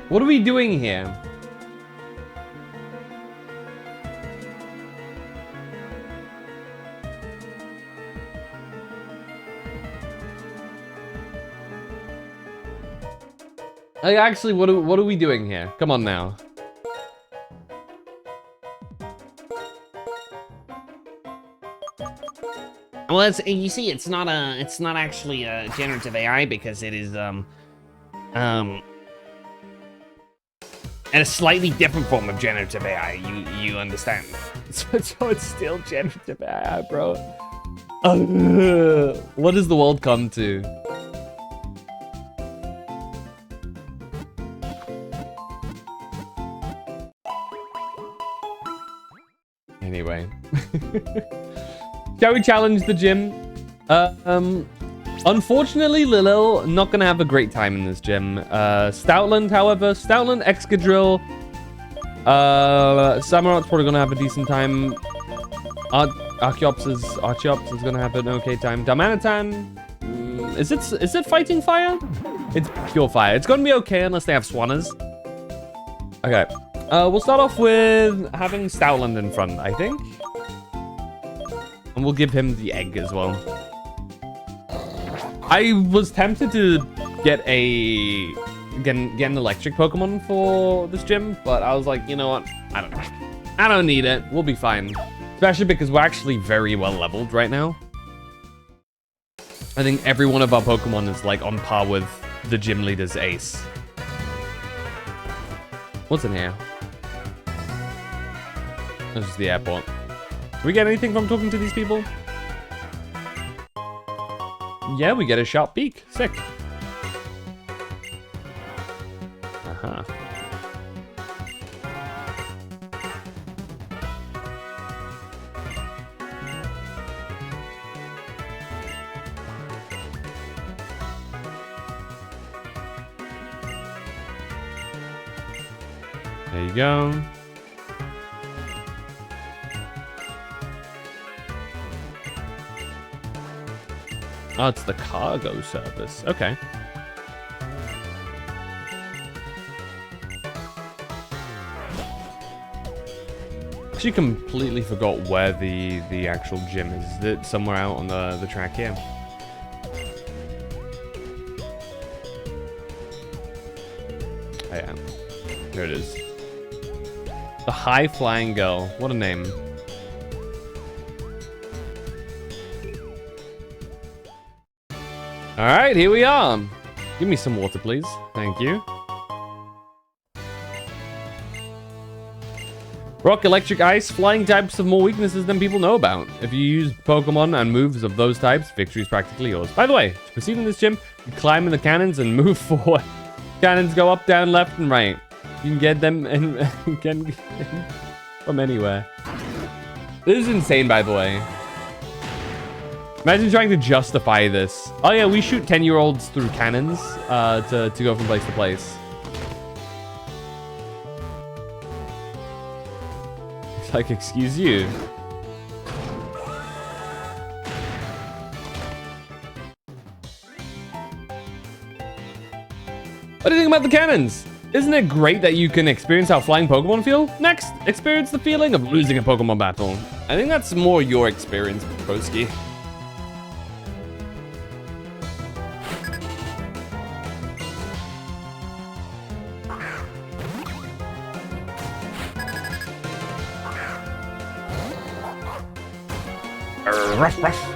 What are we doing here? Like, actually, what are we doing here? Come on now. Well, you see, it's not actually a generative AI because it is And a slightly different form of generative AI, you understand. So it's still generative AI, bro. What does the world come to? Anyway. Shall we challenge the gym? Unfortunately, Lilil not gonna have a great time in this gym. Stoutland, however, Stoutland, Excadrill, Samurot's probably gonna have a decent time. Archeops is gonna have an okay time. Darmanitan, is it fighting fire? It's pure fire. It's gonna be okay unless they have Swanners. Okay, we'll start off with having Stoutland in front, I think, and we'll give him the egg as well. I was tempted to get an electric Pokemon for this gym, but I was like, you know what? I don't need it. We'll be fine. Especially because we're actually very well leveled right now. I think every one of our Pokemon is like on par with the gym leader's ace. What's in here? This is the airport. Do we get anything from talking to these people? Yeah, we get a sharp beak. Sick. Uh-huh. There you go. Oh, it's the cargo service. Okay. Actually completely forgot where the actual gym is. Is it somewhere out on the track here? Oh yeah. There it is. The High Flying Girl. What a name. All right, here we are. Give me some water, please. Thank you. Rock, electric, ice, flying types have more weaknesses than people know about. If you use Pokemon and moves of those types, victory is practically yours. By the way, to proceed in this gym, you climb in the cannons and move forward. Cannons go up, down, left, and right. You can get them from anywhere. This is insane, by the way. Imagine trying to justify this. Oh yeah, we shoot 10-year-olds through cannons to go from place to place. It's like, excuse you. What do you think about the cannons? Isn't it great that you can experience how flying Pokemon feel? Next, experience the feeling of losing a Pokemon battle. I think that's more your experience, Broski. Ruff, ruff.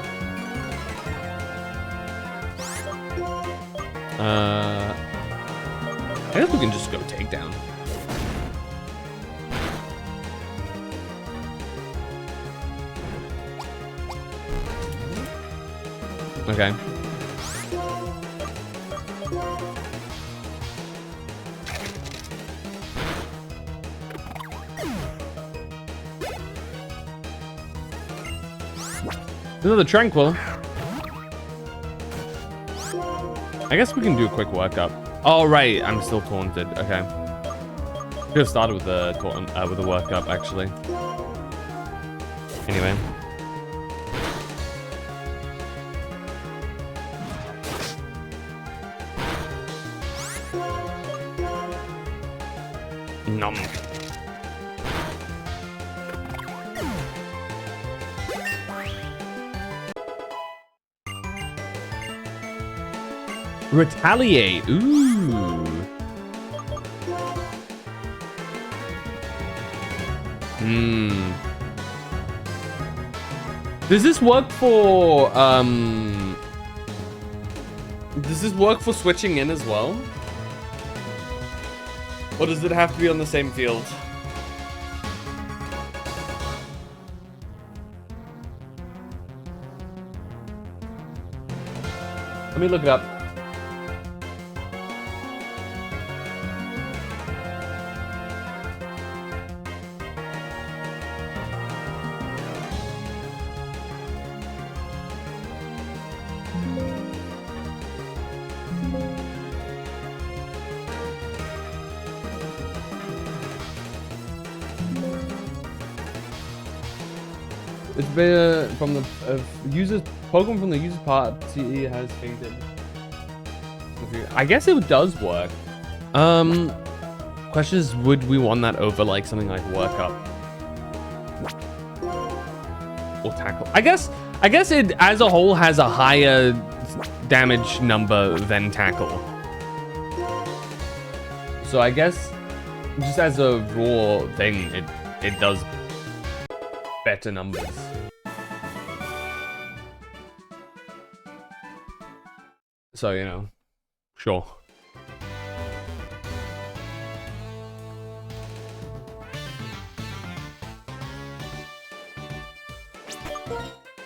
I guess we can just go takedown. Okay. Another Tranquil. I guess we can do a quick workup. Oh, right. I'm still taunted. Okay. Could have started with the workup, actually. Anyway. Nom. Retaliate. Ooh. Does this work for does this work for switching in as well? Or does it have to be on the same field? Let me look it up. It's been from the users Pokemon from the user party has fainted. I guess it does work. Question is, would we want that over like something like work up or tackle? I guess it as a whole has a higher damage number than tackle. So I guess just as a raw thing, it does better numbers. So, you know, sure.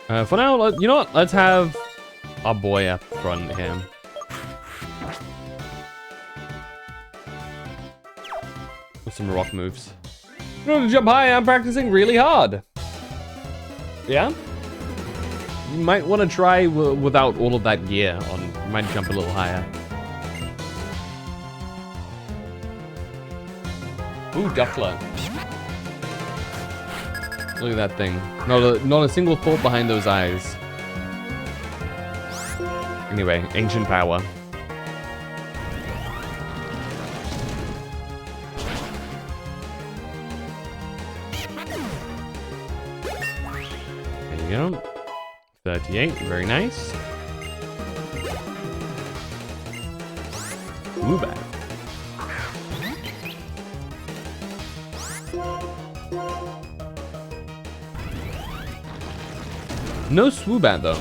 For now, you know what? Let's have our boy up front here. With some rock moves. In order to jump high, I'm practicing really hard. Yeah? You might want to try without all of that gear on. You might jump a little higher. Ooh, Duffler. Look at that thing. Not a single thought behind those eyes. Anyway, ancient power. There you go. 38, very nice. Move back. No Swoobat though.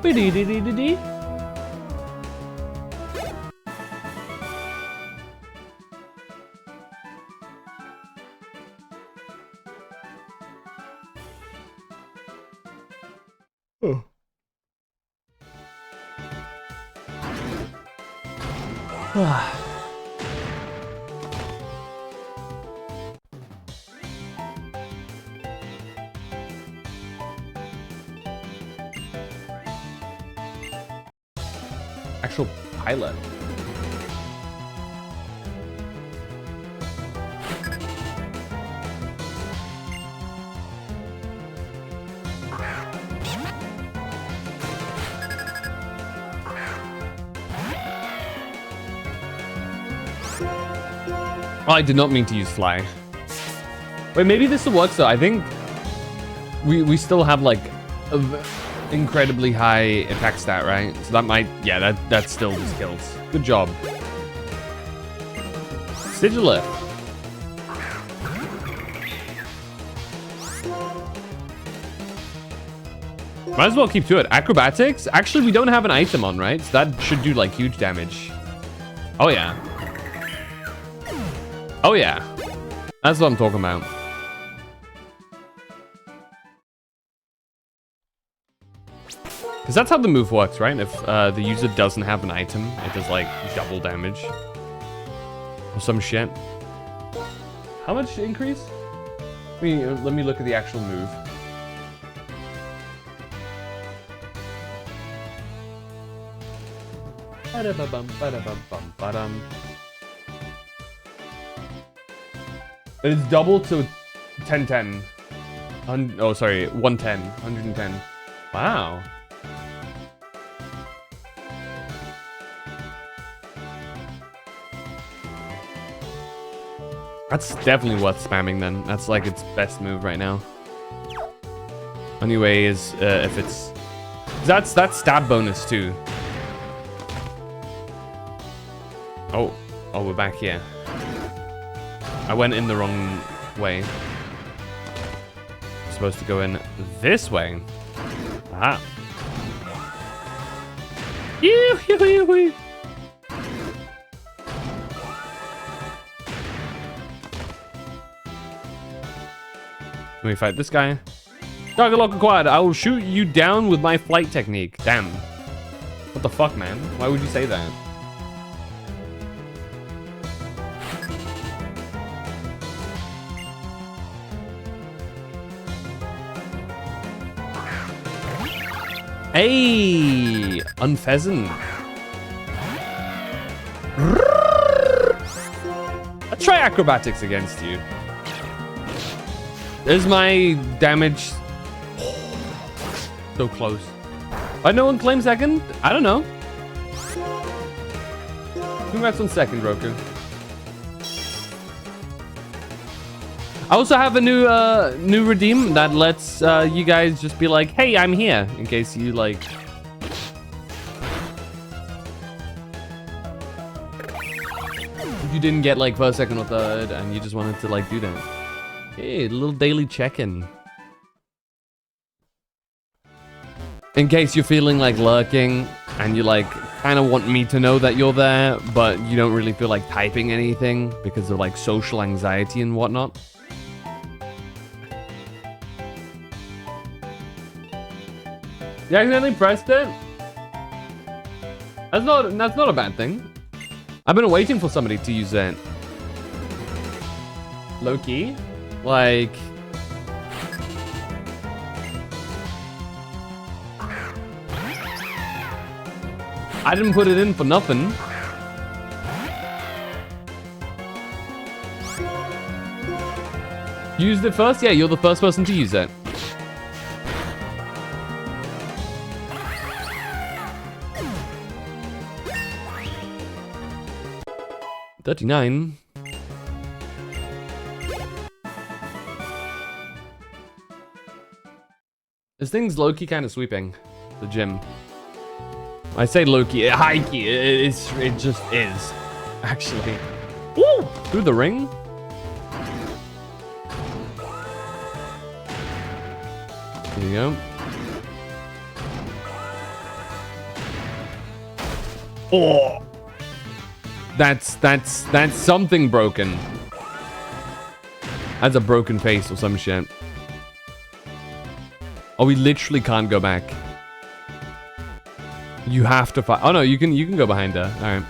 Biddy-diddy-diddy. Oh. Actual pilot. Oh, I did not mean to use fly. Wait, maybe this will work though. I think we still have like incredibly high attack stat, right? So that might, yeah, that still just kills. Good job. Sigilif. Might as well keep to it. Acrobatics? Actually, we don't have an item on, right? So that should do like huge damage. Oh yeah. Oh yeah. That's what I'm talking about. Because that's how the move works, right? If the user doesn't have an item, it does like double damage. Or some shit. How much increase? Let me look at the actual move. It's double to 1010. Oh, sorry, 110. 110. Wow. That's definitely worth spamming then. That's like its best move right now. Only way is if it's... That's stab bonus too. Oh, we're back here. I went in the wrong way. I'm supposed to go in this way. Ah. Let me fight this guy. Target lock acquired. I will shoot you down with my flight technique. Damn. What the fuck, man? Why would you say that? Hey, unpheasant. Let's try acrobatics against you. Is my damage so close? Why no one claims second? I don't know. Congrats on second, Roku. I also have a new redeem that lets you guys just be like, hey, I'm here, in case you like. You didn't get like first, second, or third, and you just wanted to like do that. Hey, a little daily check-in. In case you're feeling like lurking and you like kind of want me to know that you're there, but you don't really feel like typing anything because of like social anxiety and whatnot. You accidentally pressed it? That's not a bad thing. I've been waiting for somebody to use that. Low key? Like... I didn't put it in for nothing. Used it first? Yeah, you're the first person to use it. $39. This thing's low-key kind of sweeping the gym. I say low-key, high-key, it just is, actually. Woo! Through the ring? There you go. Oh! That's something broken. That's a broken face or some shit. Oh, we literally can't go back. You have to fight. Oh no, you can go behind her. All right.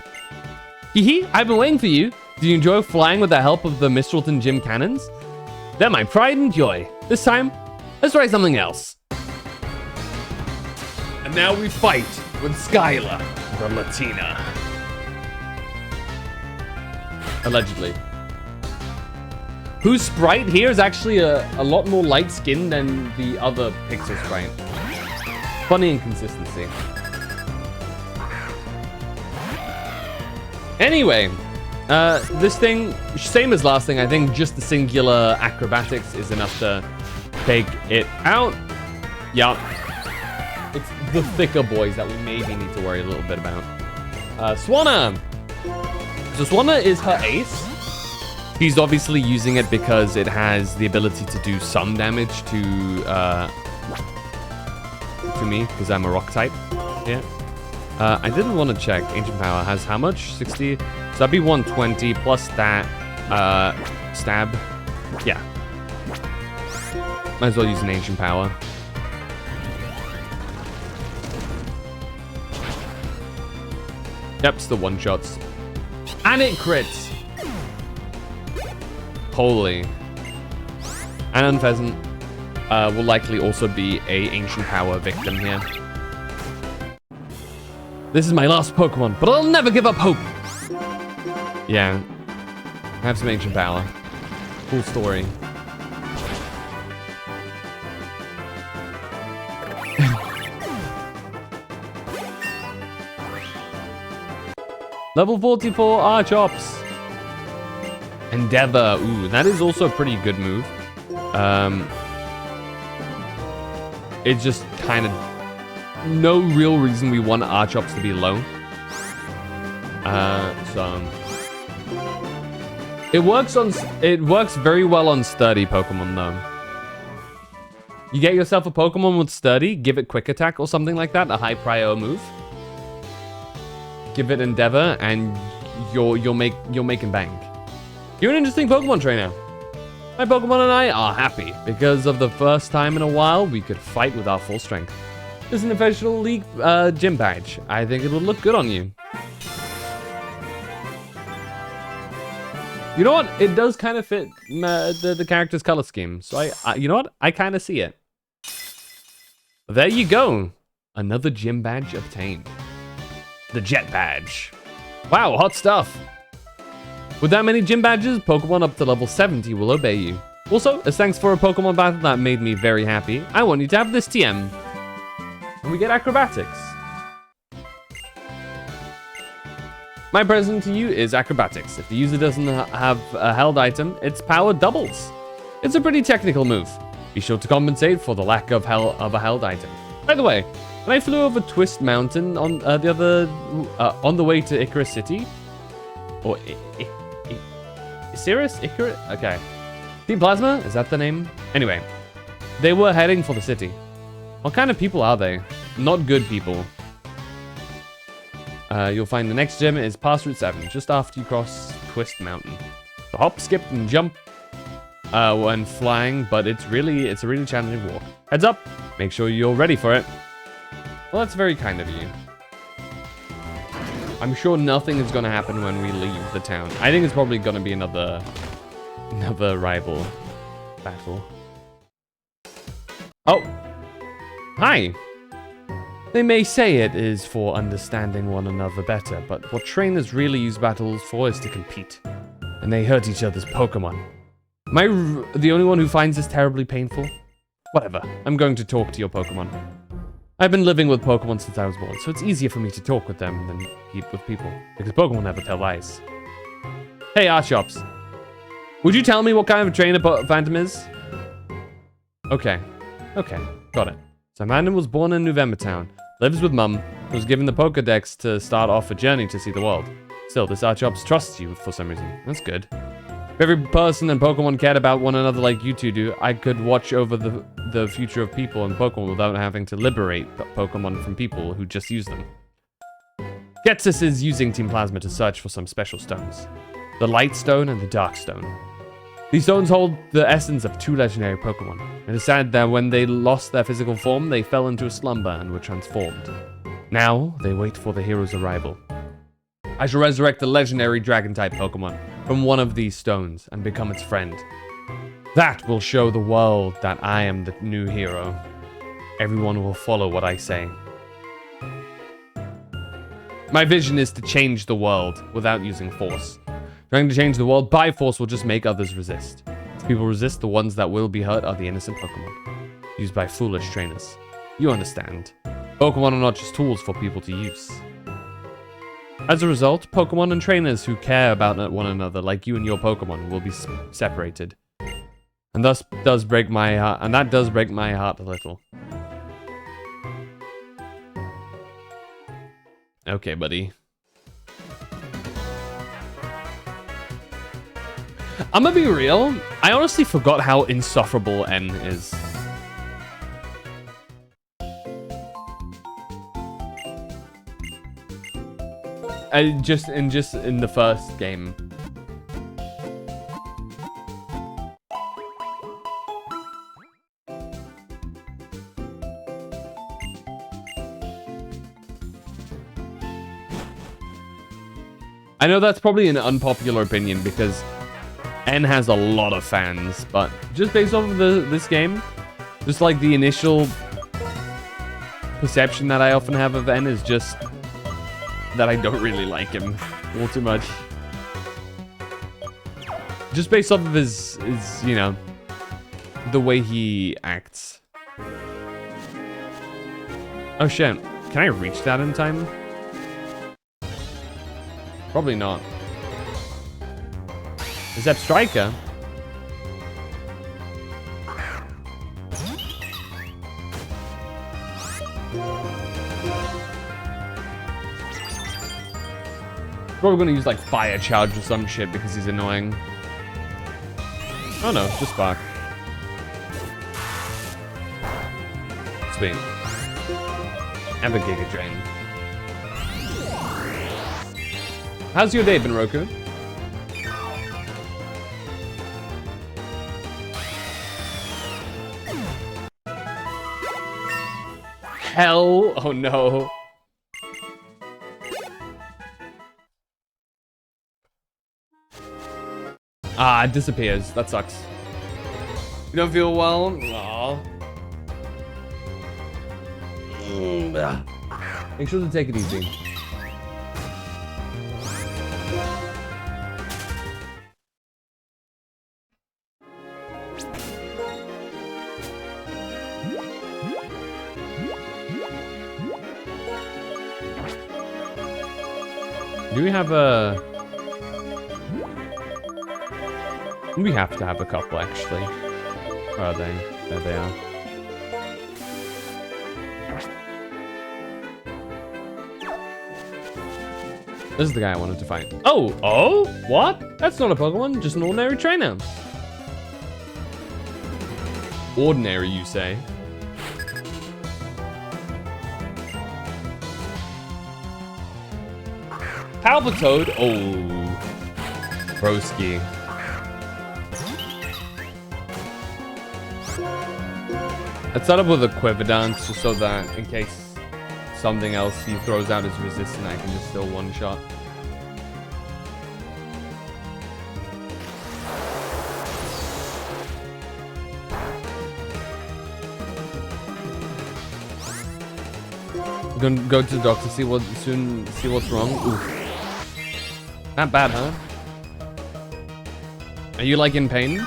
Hee I've been waiting for you. Do you enjoy flying with the help of the Mistralton Gym cannons? They're my pride and joy. This time, let's try something else. And now we fight with Skyla, the Latina. Allegedly. Whose sprite here is actually a lot more light-skinned than the other pixel sprite. Funny inconsistency. Anyway, this thing, same as last thing, I think just the singular acrobatics is enough to take it out. Yup. It's the thicker boys that we maybe need to worry a little bit about. Swanna! So Swanna is her ace. He's obviously using it because it has the ability to do some damage to me, because I'm a rock type. Yeah. I didn't want to check. Ancient Power has how much? 60? So that'd be 120 plus that stab. Yeah. Might as well use an Ancient Power. Yep, still one-shots. And it crits. Holy. And Unpheasant will likely also be a Ancient Power victim here. This is my last Pokemon, but I'll never give up hope. Yeah. Have some Ancient Power. Cool story. Level 44 Archops. Endeavor. Ooh, that is also a pretty good move. It's just kind of no real reason we want Archops to be low. So it works very well on sturdy Pokemon though. You get yourself a Pokemon with sturdy, give it quick attack or something like that, a high prio move. give it endeavor, and you're making bank. You're an interesting Pokemon trainer. My Pokemon and I are happy because of the first time in a while we could fight with our full strength. There's an official league gym badge. I think it would look good on you. You know what? It does kind of fit the character's color scheme. So you know what? I kind of see it. There you go. Another gym badge obtained. The Jet Badge. Wow, hot stuff. With that many gym badges, Pokemon up to level 70 will obey you. Also, as thanks for a Pokemon battle that made me very happy, I want you to have this TM. And we get acrobatics. My present to you is acrobatics. If the user doesn't have a held item, its power doubles. It's a pretty technical move. Be sure to compensate for the lack of a held item. By the way, when I flew over Twist Mountain on the way to Icarus City, or Icarus? Okay. Team Plasma? Is that the name? Anyway, they were heading for the city. What kind of people are they? Not good people. You'll find the next gym is past Route 7, just after you cross Twist Mountain. So hop, skip, and jump when flying, but it's a really challenging walk. Heads up, make sure you're ready for it. Well, that's very kind of you. I'm sure nothing is going to happen when we leave the town. I think it's probably going to be another rival battle. Oh, hi. They may say it is for understanding one another better, but what trainers really use battles for is to compete. And they hurt each other's Pokemon. Am I the only one who finds this terribly painful? Whatever, I'm going to talk to your Pokemon. I've been living with Pokemon since I was born, so it's easier for me to talk with them than with people, because Pokemon never tell lies. Hey, Archops. Would you tell me what kind of trainer Phantom is? Okay, got it. So Phantom was born in November Town, lives with Mum, and was given the Pokedex to start off a journey to see the world. Still, this Archops trusts you for some reason. That's good. If every person and Pokemon cared about one another like you two do, I could watch over the future of people and Pokemon without having to liberate Pokemon from people who just use them. Getsus is using Team Plasma to search for some special stones. The Light Stone and the Dark Stone. These stones hold the essence of two legendary Pokemon. It is said that when they lost their physical form, they fell into a slumber and were transformed. Now, they wait for the hero's arrival. I shall resurrect the legendary Dragon-type Pokemon from one of these stones and become its friend. That will show the world that I am the new hero. Everyone will follow what I say. My vision is to change the world without using force. Trying to change the world by force will just make others resist. If people resist, the ones that will be hurt are the innocent Pokemon, used by foolish trainers. You understand. Pokemon are not just tools for people to use. As a result, Pokemon and trainers who care about one another like you and your Pokemon will be separated. And thus does break my heart, and that does break my heart a little. Okay, buddy. I'm gonna be real, I honestly forgot how insufferable N is. Just in the first game. I know that's probably an unpopular opinion because N has a lot of fans, but just based off of this game, just like the initial perception that I often have of N is just that I don't really like him all too much. Just based off of his, you know, the way he acts. Oh shit, can I reach that in time? Probably not. Is that Striker? Probably gonna use like Fire Charge or some shit because he's annoying. Oh no, just Spark. Sweet. And a Giga Drain. How's your day been, Roku? Hell, oh no. Ah, it disappears. That sucks. You don't feel well? Aw. Make sure to take it easy. Do we have a... We have to have a couple, actually. Where are they? There they are. This is the guy I wanted to fight. Oh! Oh? What? That's not a Pokemon, just an ordinary trainer. Ordinary, you say? Palpitoad? Oh. Broski. Let's start up with a Quiver Dance, just so that in case something else he throws out is resistant, I can just still one-shot. Gonna go to the doctor, see what's wrong. Oof. Not bad, huh? Are you like in pain?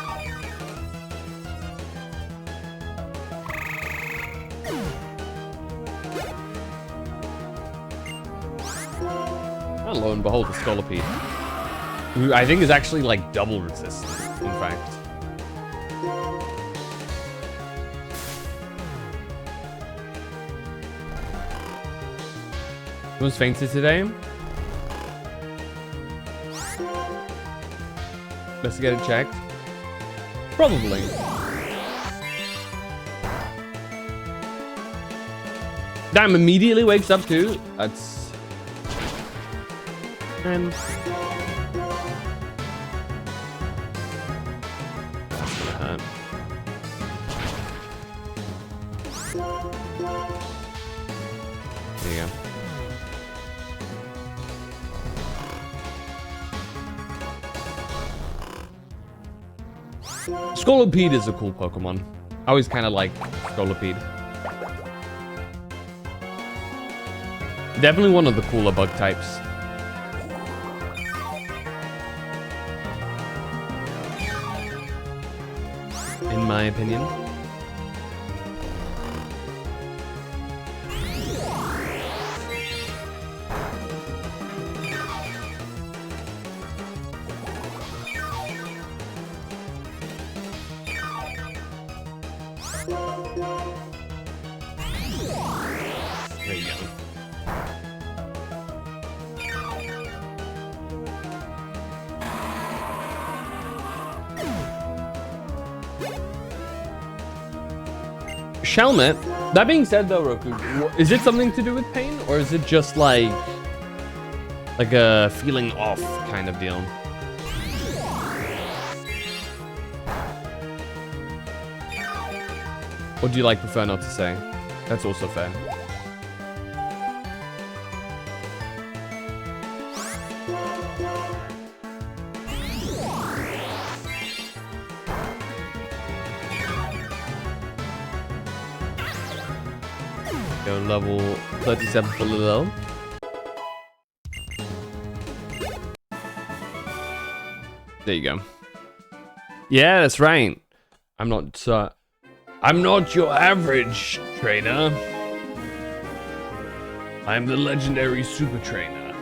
Lo and behold, a Scolipede. Who I think is actually like double resistant, in fact. Who's fainted today? Let's get it checked. Probably. Damn, immediately wakes up too. That's... And that's gonna hurt. There you go. Scolipede is a cool Pokemon. I always kind of like Scolipede. Definitely one of the cooler bug types. In my opinion. There you go. Shelmet. That being said, though, Roku, is it something to do with pain, or is it just like a feeling off kind of deal? Or do you like prefer not to say? That's also fair. Go level 37 for Lilo. There you go. Yeah, that's right. I'm not your average trainer. I'm the legendary super trainer.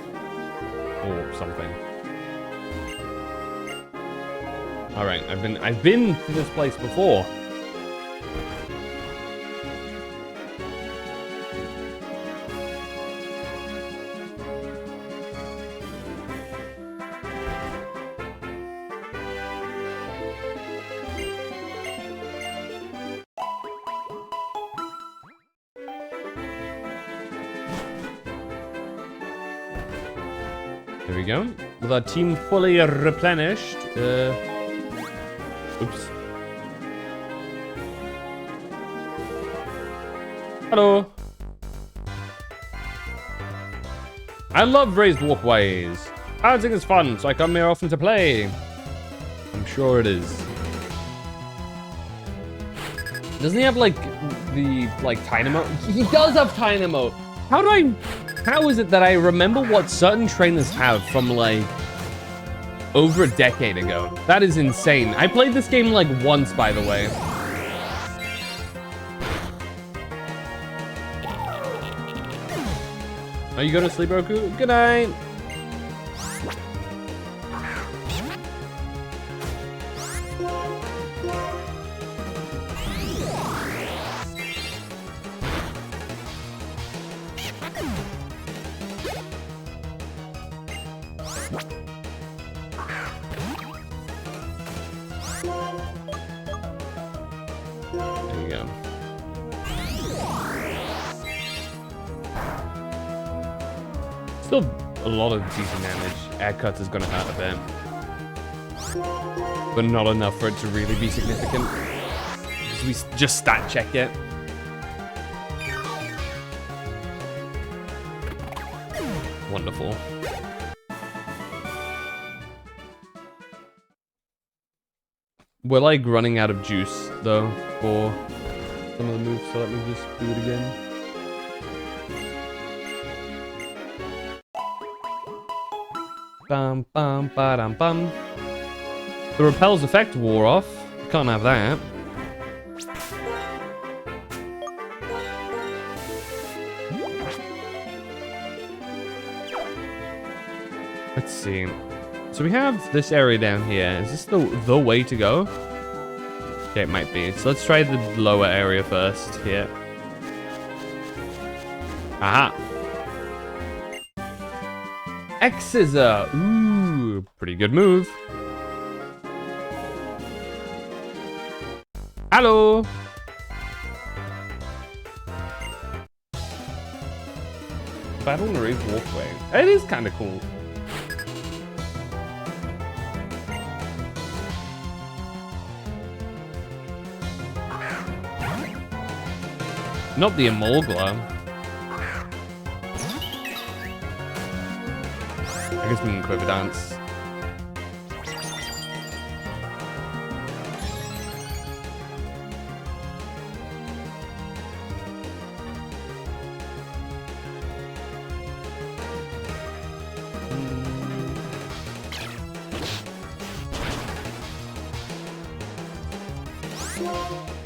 Or something. Alright, I've been to this place before. There we go. With our team fully replenished. Oops. Hello. I love raised walkways. Balancing is fun, so I come here often to play. I'm sure it is. Doesn't he have like the Dynamo? He does have Dynamo. How is it that I remember what certain trainers have from like over a decade ago? That is insane. I played this game like once, by the way. Are you going to sleep, Roku? Good night. There you go. Still a lot of decent damage. Air cuts is gonna hurt a bit, but not enough for it to really be significant. So we just stat check it. Wonderful. We're like running out of juice though for some of the moves, so let me just do it again. Bum bum ba-dum bum. The repel's effect wore off. Can't have that. Let's see. So we have this area down here. Is this the way to go? Okay, it might be. So let's try the lower area first here. Aha. X-Scissor. Ooh, pretty good move. Hello. Battle on a raised walkway. It is kind of cool. Not the Emolgla. I guess we can Quiver Dance.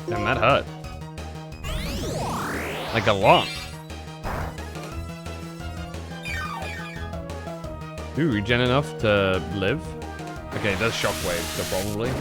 Damn, that hurt. Like a lot. Ooh, regen enough to live? Okay, that's Shockwave, so probably.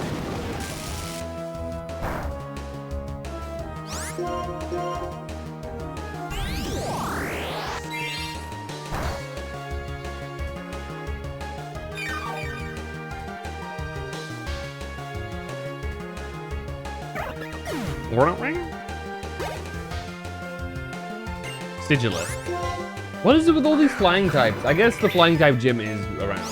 Sigilith. What is it with all these flying types? I guess the flying type gym is around.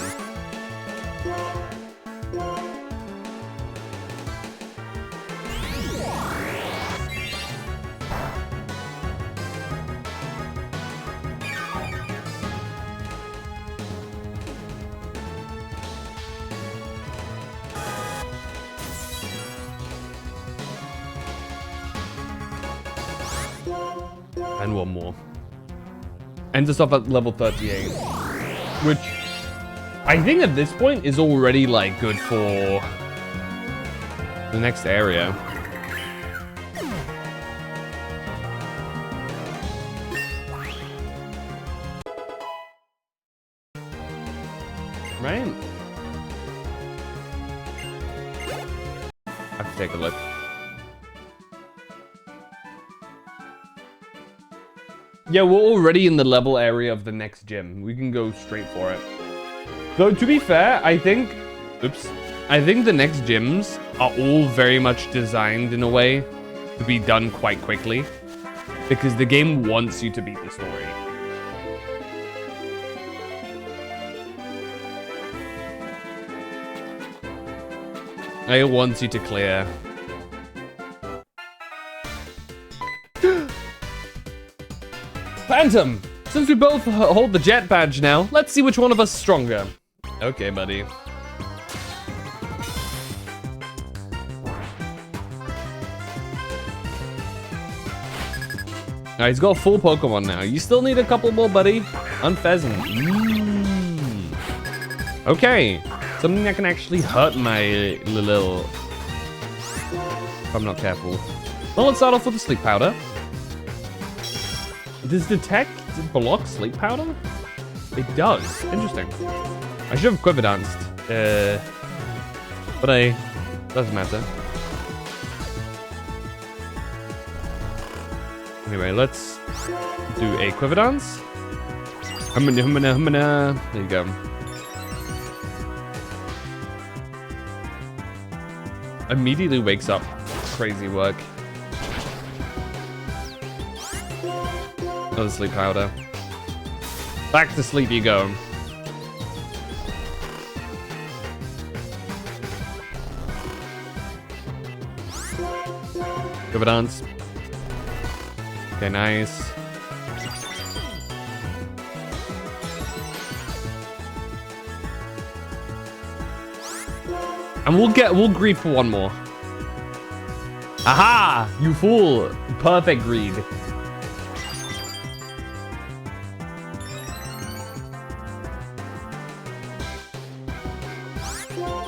And one more. Ends us off at level 38. Which, I think at this point is already, like, good for the next area. Right? I have to take a look. Yeah, we're already in the level area of the next gym. We can go straight for it. Though, to be fair, I think... Oops. I think the next gyms are all very much designed in a way to be done quite quickly. Because the game wants you to beat the story. I want you to clear. Phantom! Since we both hold the jet badge now, let's see which one of us is stronger. Okay, buddy. Alright, he's got a full Pokemon now. You still need a couple more, buddy. Unpheasant. Okay. Something that can actually hurt my little... if I'm not careful. Well, let's start off with the sleep powder. Does Detect block sleep powder? It does. Interesting. I should have Quiver Danced. But doesn't matter. Anyway, let's do a Quiver Dance. Humana, humana, humana. There you go. Immediately wakes up. Crazy work. Another sleep powder. Back to sleep you go. Quiver Dance. Okay, nice. And we'll greed for one more. Aha! You fool! Perfect greed.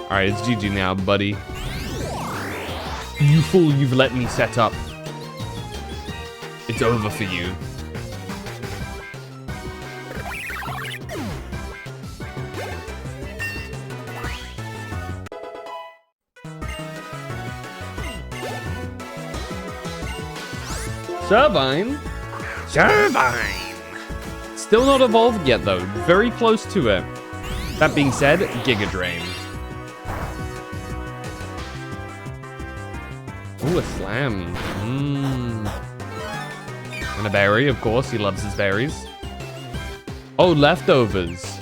Alright, it's GG now, buddy. You fool, you've let me set up. It's over for you. Servine? Servine! Still not evolved yet, though. Very close to it. That being said, Giga Drain. Ooh, a Slam. And a berry, of course. He loves his berries. Oh, leftovers.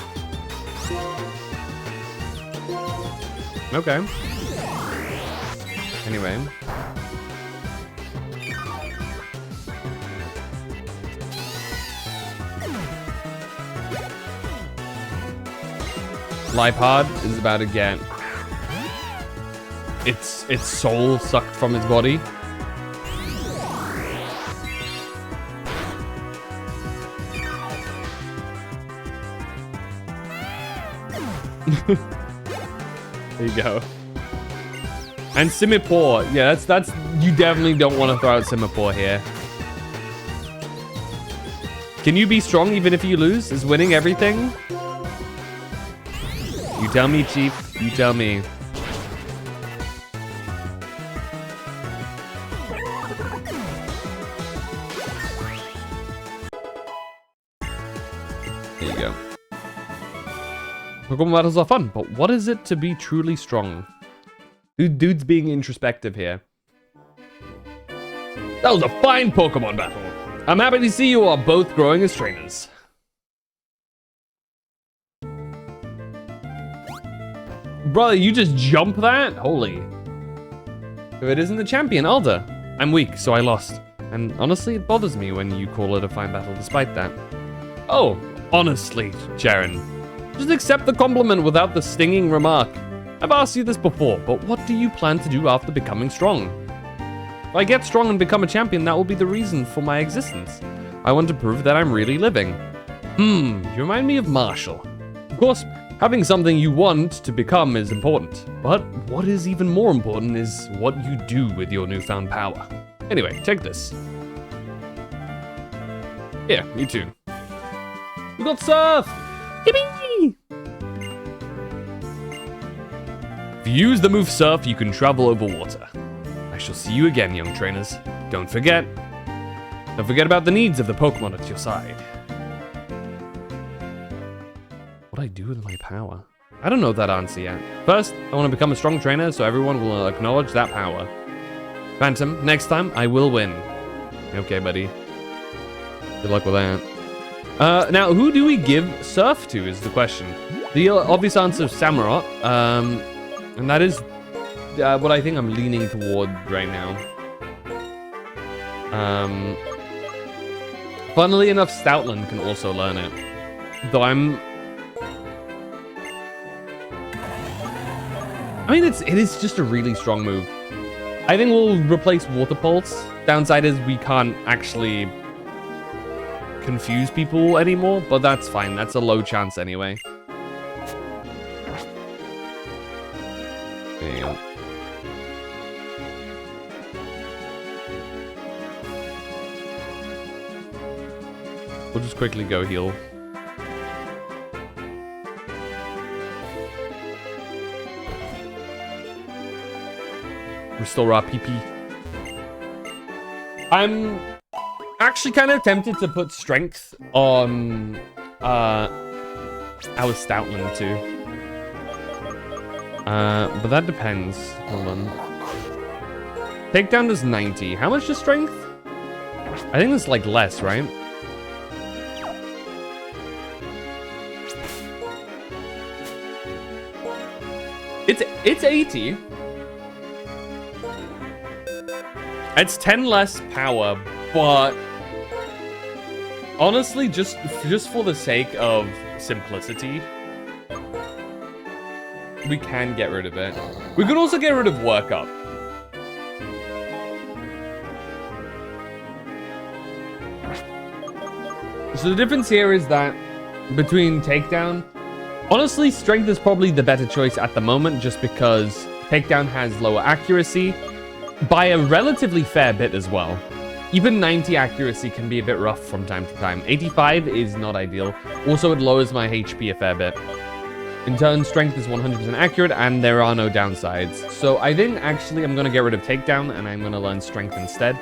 Okay. Anyway. Lipod is about to get its soul sucked from its body. There you go. And Simipour, yeah, that's you definitely don't want to throw out Simipour here. Can you be strong even if you lose? Is winning everything? You tell me, Chief. You tell me. There you go. Pokemon battles are fun, but what is it to be truly strong? Dude's being introspective here. That was a fine Pokemon battle. I'm happy to see you are both growing as trainers. Brother, you just jump that? Holy. If it isn't the champion, Alder. I'm weak, so I lost. And honestly, it bothers me when you call it a fine battle despite that. Oh, honestly, Sharon. Just accept the compliment without the stinging remark. I've asked you this before, but what do you plan to do after becoming strong? If I get strong and become a champion, that will be the reason for my existence. I want to prove that I'm really living. You remind me of Marshall. Of course, having something you want to become is important, but what is even more important is what you do with your newfound power. Anyway, take this. Here, you too. We got Surf! Yippee! If you use the move Surf, you can travel over water. I shall see you again, young trainers. Don't forget about the needs of the Pokemon at your side. What do I do with my power? I don't know that answer yet. First, I want to become a strong trainer so everyone will acknowledge that power. Phantom, next time I will win. Okay, buddy. Good luck with that. Now, who do we give Surf to is the question. The obvious answer is Samurott. And that is what I think I'm leaning toward right now. Funnily enough, Stoutland can also learn it. Though I mean, it is just a really strong move. I think we'll replace Water Pulse. Downside is we can't actually confuse people anymore, but that's fine. That's a low chance anyway. There you go. We'll just quickly go heal. Restore our PP. I'm actually kind of tempted to put strength on our Stoutland too. But that depends. Hold on. Takedown does 90. How much does strength? I think it's like less, right? It's 80. It's 10 less power, but honestly, just for the sake of simplicity, we can get rid of it. We could also get rid of Work Up. So the difference here is that between Takedown, honestly, Strength is probably the better choice at the moment, just because Takedown has lower accuracy by a relatively fair bit as well. Even 90 accuracy can be a bit rough from time to time. 85 is not ideal. Also, it lowers my HP a fair bit. In turn, Strength is 100% accurate, and there are no downsides. So I think actually I'm going to get rid of Takedown, and I'm going to learn Strength instead.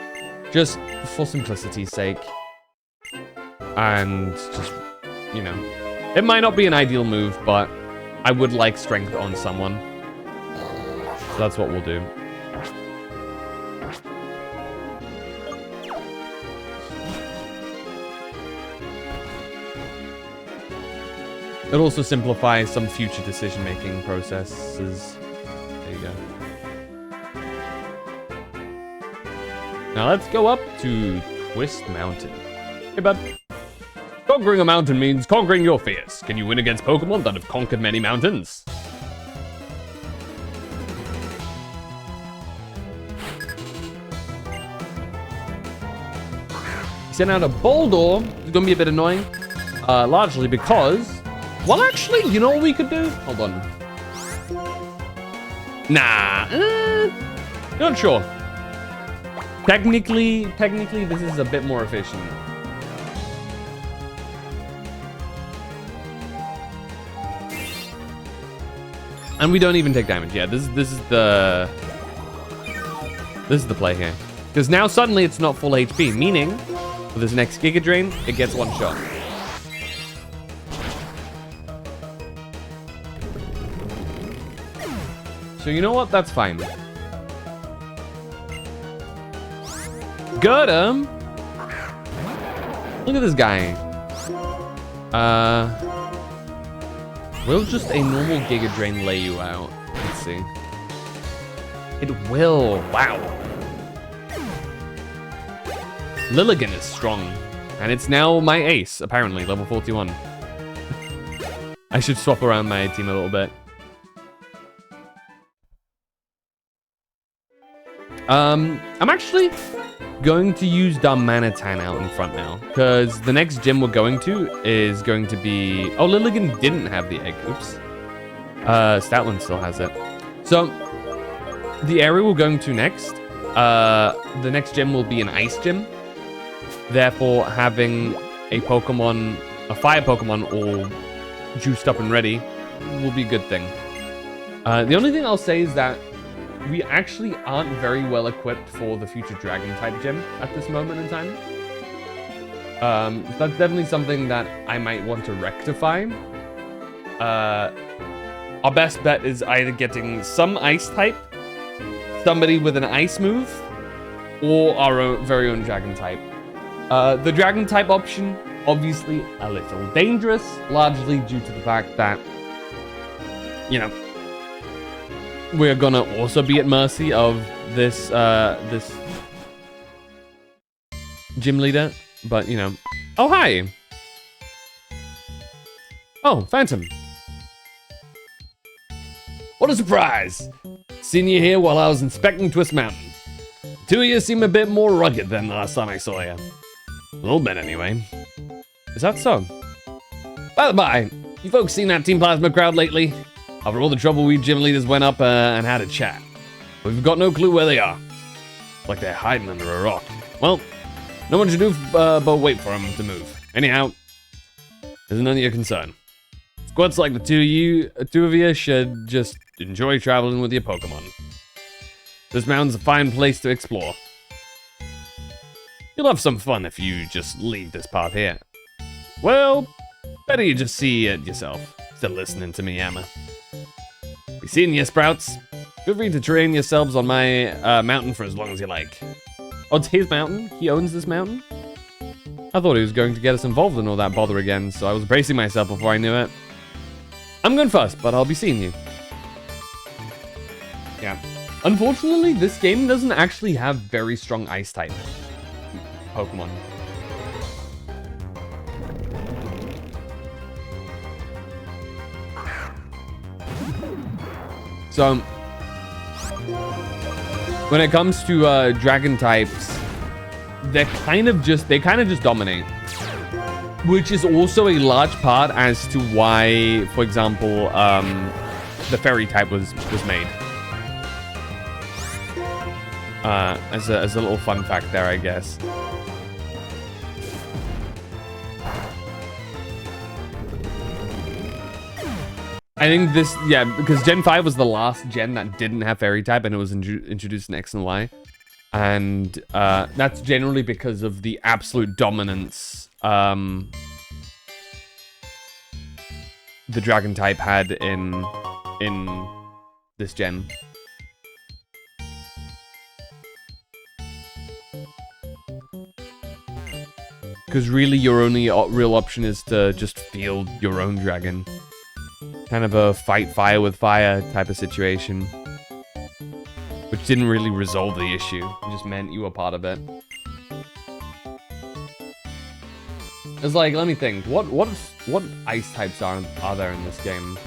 Just for simplicity's sake. And just, you know. It might not be an ideal move, but I would like Strength on someone. So that's what we'll do. It also simplifies some future decision-making processes. There you go. Now let's go up to Twist Mountain. Hey, bud. Conquering a mountain means conquering your fears. Can you win against Pokemon that have conquered many mountains? Send out a Boldore. It's going to be a bit annoying. Largely because... Well, actually, you know what we could do? Hold on. Nah. Not sure. Technically, this is a bit more efficient. And we don't even take damage. Yeah, this is the play here. Because now suddenly it's not full HP, meaning with this next Giga Drain, it gets one shot. So you know what? That's fine. Got him. Look at this guy. Will just a normal Giga Drain lay you out? Let's see. It will. Wow. Lilligant is strong. And it's now my ace, apparently, level 41. I should swap around my team a little bit. I'm actually going to use Darmanitan out in front now, because the next gym we're going to is going to be... Oh, Lilligant didn't have the egg. Oops. Stoutland still has it. So, the area we're going to next, the next gym will be an ice gym. Therefore, having a Pokemon, a fire Pokemon all juiced up and ready will be a good thing. The only thing I'll say is that we actually aren't very well equipped for the future Dragon-type gym at this moment in time. That's definitely something that I might want to rectify. Our best bet is either getting some Ice-type, somebody with an Ice move, or our very own Dragon-type. The Dragon-type option, obviously a little dangerous, largely due to the fact that, you know, we're gonna also be at mercy of this this gym leader, but you know. Oh, hi. Oh, Phantom. What a surprise. Seen you here while I was inspecting Twist Mountain. The two of you seem a bit more rugged than the last time I saw you. A little bit anyway. Is that so? By the by, you folks seen that Team Plasma crowd lately? After all the trouble, we gym leaders went up and had a chat. We've got no clue where they are. Like they're hiding under a rock. Well, no one should do but wait for them to move. Anyhow, it's none of your concern. Squads like the two of you should just enjoy traveling with your Pokemon. This mountain's a fine place to explore. You'll have some fun if you just leave this path here. Well, better you just see it yourself. Still listening to me, Yama. Be seeing you, Sprouts. Feel free to train yourselves on my mountain for as long as you like. Oh, it's his mountain? He owns this mountain? I thought he was going to get us involved in all that bother again, so I was bracing myself before I knew it. I'm going first, but I'll be seeing you. Yeah. Unfortunately, this game doesn't actually have very strong ice type Pokemon. So, when it comes to dragon types, they kind of just dominate, which is also a large part as to why, for example, the fairy type was made. As a little fun fact there, I guess. I think this, yeah, because Gen 5 was the last gen that didn't have fairy type, and it was introduced in X and Y. And that's generally because of the absolute dominance the dragon type had in this gen. Because really your only real option is to just field your own dragon. Kind of a fight fire with fire type of situation. Which didn't really resolve the issue. It just meant you were part of it. It's like, let me think. What ice types are there in this game?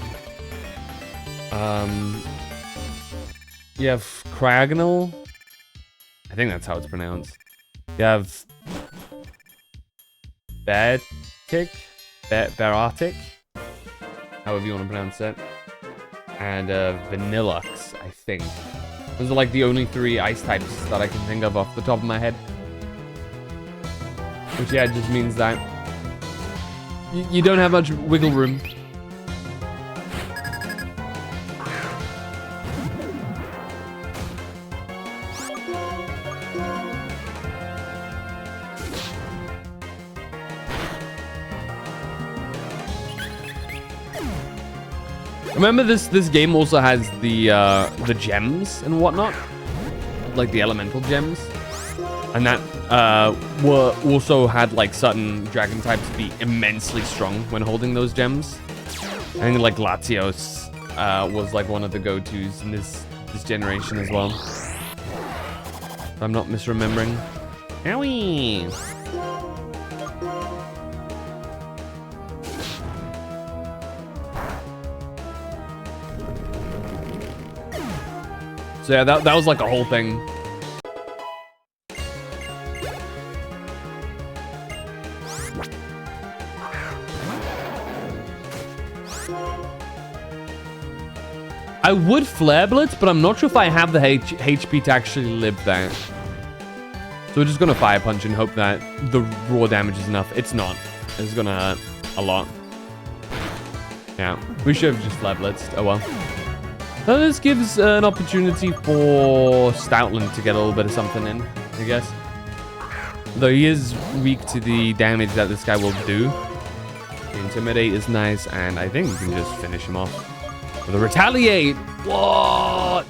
You have Cryogonal. I think that's how it's pronounced. You have Beartic, Beartic, however you want to pronounce it, and Vanillux, I think. Those are like the only three ice types that I can think of off the top of my head. Which, yeah, just means that you don't have much wiggle room. Remember, this game also has the gems and whatnot, like the elemental gems, and that were also had like certain dragon types be immensely strong when holding those gems. I think like Latios was like one of the go-tos in this generation as well. If I'm not misremembering. Owie! So yeah, that was like a whole thing. I would Flare Blitz, but I'm not sure if I have the HP to actually live there. So we're just gonna Fire Punch and hope that the raw damage is enough. It's not. It's gonna hurt a lot. Yeah, we should have just Flare Blitzed. Oh well. So this gives an opportunity for Stoutland to get a little bit of something in, I guess. Though he is weak to the damage that this guy will do. The Intimidate is nice, and I think we can just finish him off with a Retaliate. What?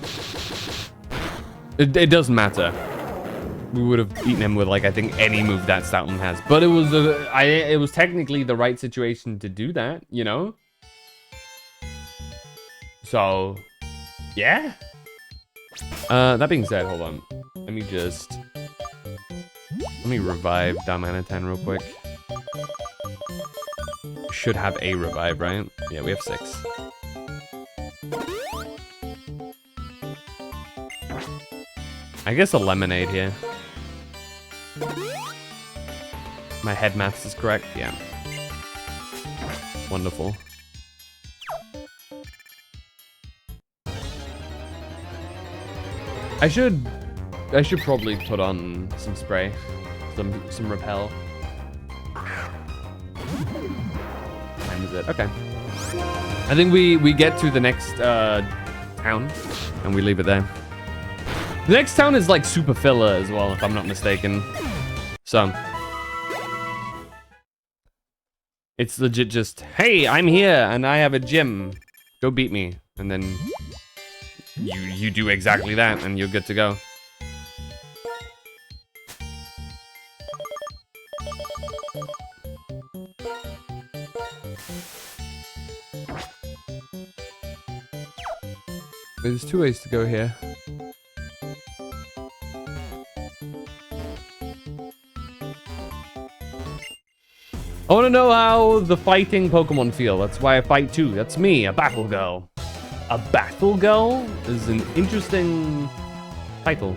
It doesn't matter. We would have beaten him with, like, I think any move that Stoutland has. But it was technically the right situation to do that, you know? So... yeah. That being said, hold on. Let me revive Darmanitan real quick. Should have a revive, right? Yeah, we have 6. I guess a lemonade here. My head maths is correct, yeah. Wonderful. I should probably put on some spray, some repel. Time is it? Okay. I think we get to the next town and we leave it there. The next town is like super filler as well, if I'm not mistaken. So it's legit just, hey, I'm here and I have a gym. Go beat me, and then you do exactly that and you're good to go. There's 2 ways to go here. I want to know how the fighting Pokemon feel. That's why I fight too. That's me, a battle girl. A battle girl is an interesting title.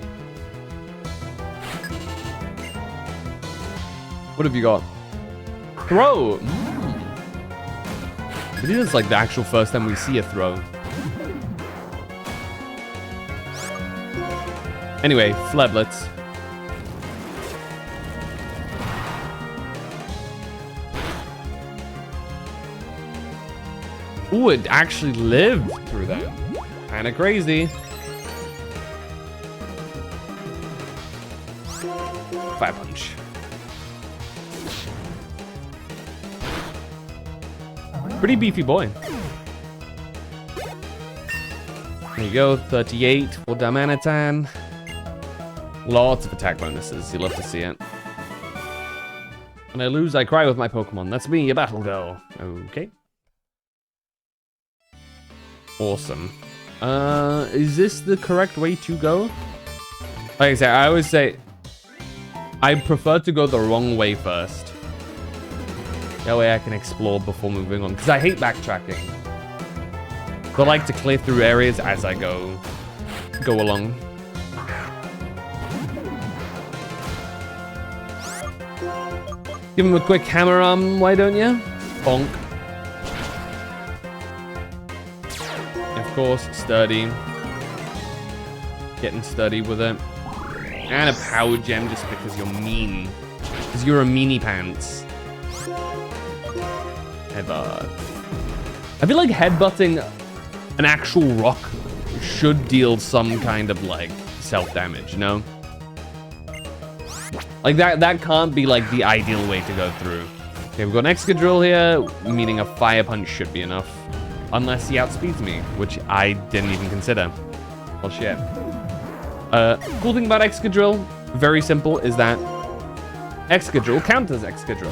What have you got? Throw! I think it's like the actual first time we see a throw. Anyway, Fleblets. Ooh, it actually lived through that. Kinda crazy. Fire punch. Pretty beefy boy. There you go, 38 for Darmanitan. Lots of attack bonuses, you love to see it. When I lose, I cry with my Pokemon. That's me, a battle girl. Okay. Awesome. Is this the correct way to go? Like I said, I always say, I prefer to go the wrong way first. That way I can explore before moving on, because I hate backtracking. So I like to clear through areas as I go along. Give him a quick hammer arm, why don't you? Bonk. Of course, sturdy. Getting sturdy with it. And a power gem just because you're mean. Because you're a meanie pants. Headbutt. I feel like headbutting an actual rock should deal some kind of like self-damage, you know? Like that can't be like the ideal way to go through. Okay, we've got an Excadrill here, meaning a fire punch should be enough. Unless he outspeeds me, which I didn't even consider. Well, shit. Cool thing about Excadrill, very simple, is that Excadrill counters Excadrill.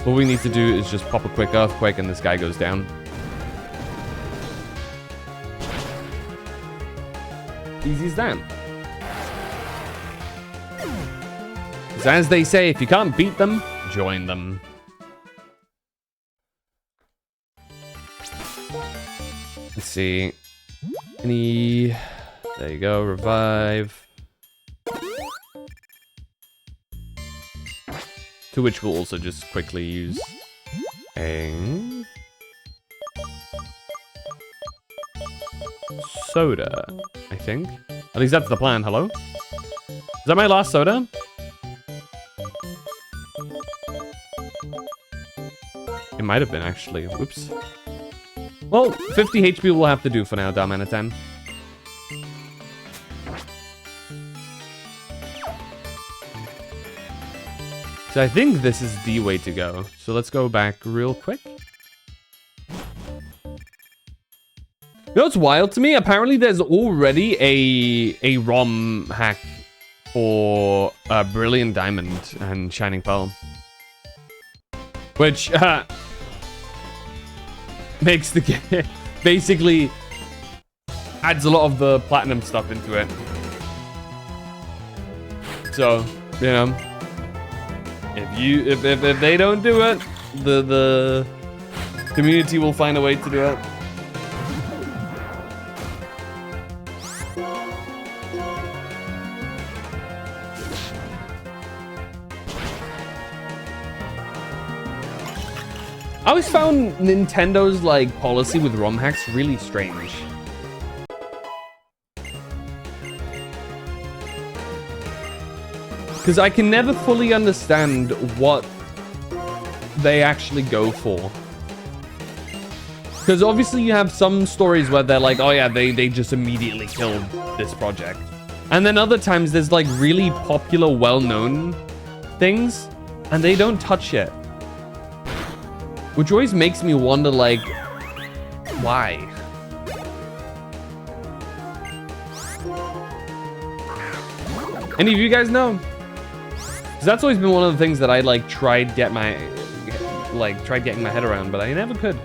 All we need to do is just pop a quick Earthquake and this guy goes down. Easy as that. As they say, if you can't beat them, join them. Let's see. Any... There you go, revive. To which we'll also just quickly use a... soda, I think. At least that's the plan, hello? Is that my last soda? It might have been, actually. Whoops. Well, 50 HP will have to do for now, Darmanitan. So I think this is the way to go. So let's go back real quick. You know what's wild to me? Apparently there's already a ROM hack for Brilliant Diamond and Shining Pearl. Which makes the game basically adds a lot of the platinum stuff into it. So, you know, if they don't do it, the community will find a way to do it. I always found Nintendo's like policy with ROM hacks really strange. Because I can never fully understand what they actually go for. Because obviously you have some stories where they're like, oh yeah, they just immediately killed this project. And then other times there's like really popular, well-known things, and they don't touch it. Which always makes me wonder, like, why? Any of you guys know? Because that's always been one of the things that I like tried getting my head around, but I never could.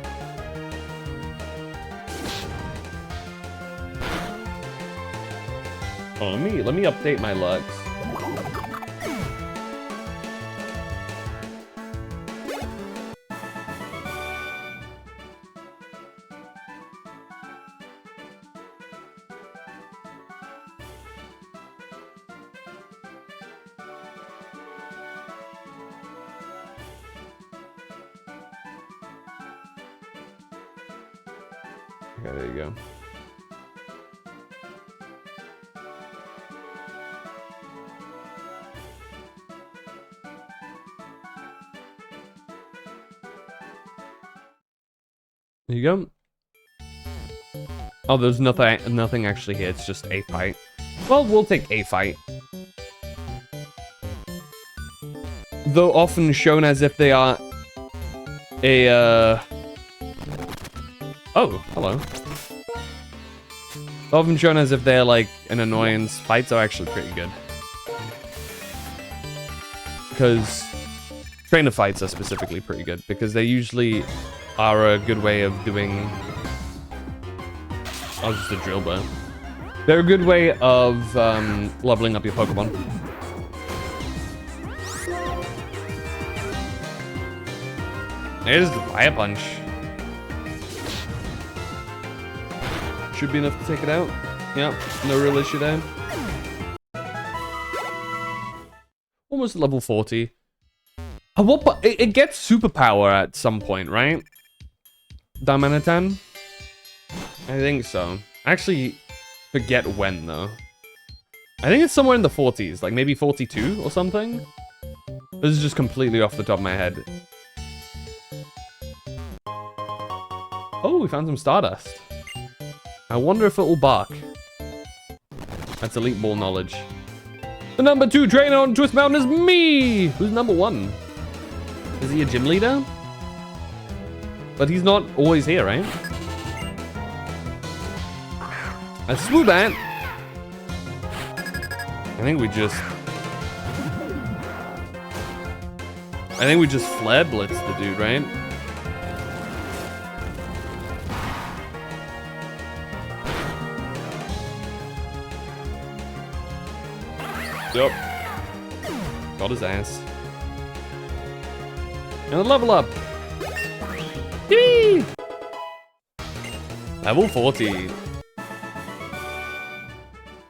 Oh, let me update my lux. Okay, there you go. There you go. Oh, there's nothing actually here. It's just a fight. Well, we'll take a fight. Though often shown as if they are a oh, hello. Often shown as if they're like an annoyance. Fights are actually pretty good. Because trainer fights are specifically pretty good. Because they usually are a good way of doing... Oh, just a drill burn. They're a good way of leveling up your Pokemon. There's the Fire Punch. Should be enough to take it out. Yep, no real issue there. Almost level 40. At what point? It gets superpower at some point, right? Darmanitan? I think so. I actually forget when, though. I think it's somewhere in the 40s, like maybe 42 or something. This is just completely off the top of my head. Oh, we found some Stardust. I wonder if it will bark. That's Elite Ball knowledge. The number 2 trainer on Twist Mountain is me! Who's number 1? Is he a gym leader? But he's not always here, right? A Swoobat! I think we just Flare Blitzed the dude, right? Yup. Got his ass. And a level up. Yee! Level 40.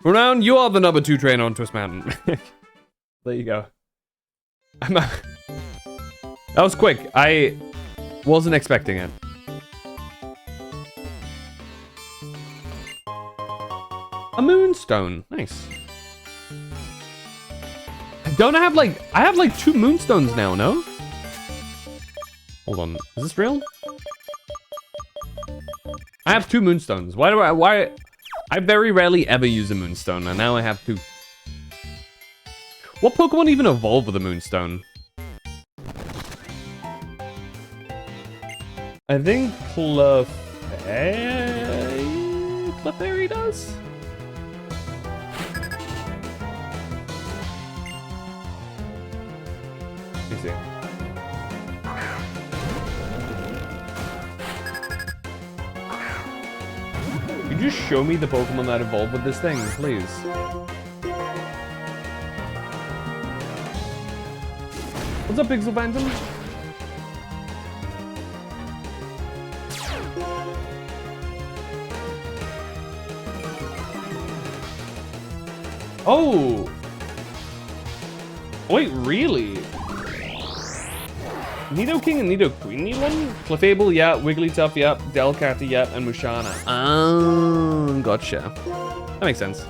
Renown, you are the number 2 trainer on Twist Mountain. There you go. That was quick. I wasn't expecting it. A Moonstone. Nice. Don't I have like... I have like 2 Moonstones now, no? Hold on. Is this real? I have 2 Moonstones. Why... I very rarely ever use a Moonstone, and now I have 2. What Pokemon even evolve with a Moonstone? I think Clefairy does? Let me see. Could you show me the Pokemon that evolved with this thing, please? What's up, Pixel Phantom? Oh! Wait, really? Nidoking and Nidoqueen need one? Clefable, yeah. Wigglytuff, yep. Delcatty, yep. And Mushana. Oh, gotcha. That makes sense.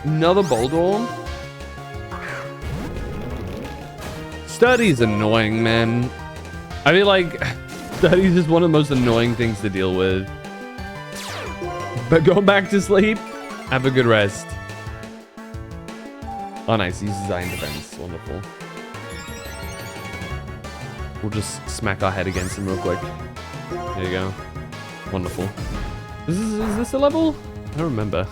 Another Boldor? Sturdy's annoying, man. I feel like Sturdy's just one of the most annoying things to deal with. But go back to sleep. Have a good rest. Oh, nice. He uses Iron Defense. Wonderful. We'll just smack our head against him real quick. There you go. Wonderful. Is this a level? I don't remember.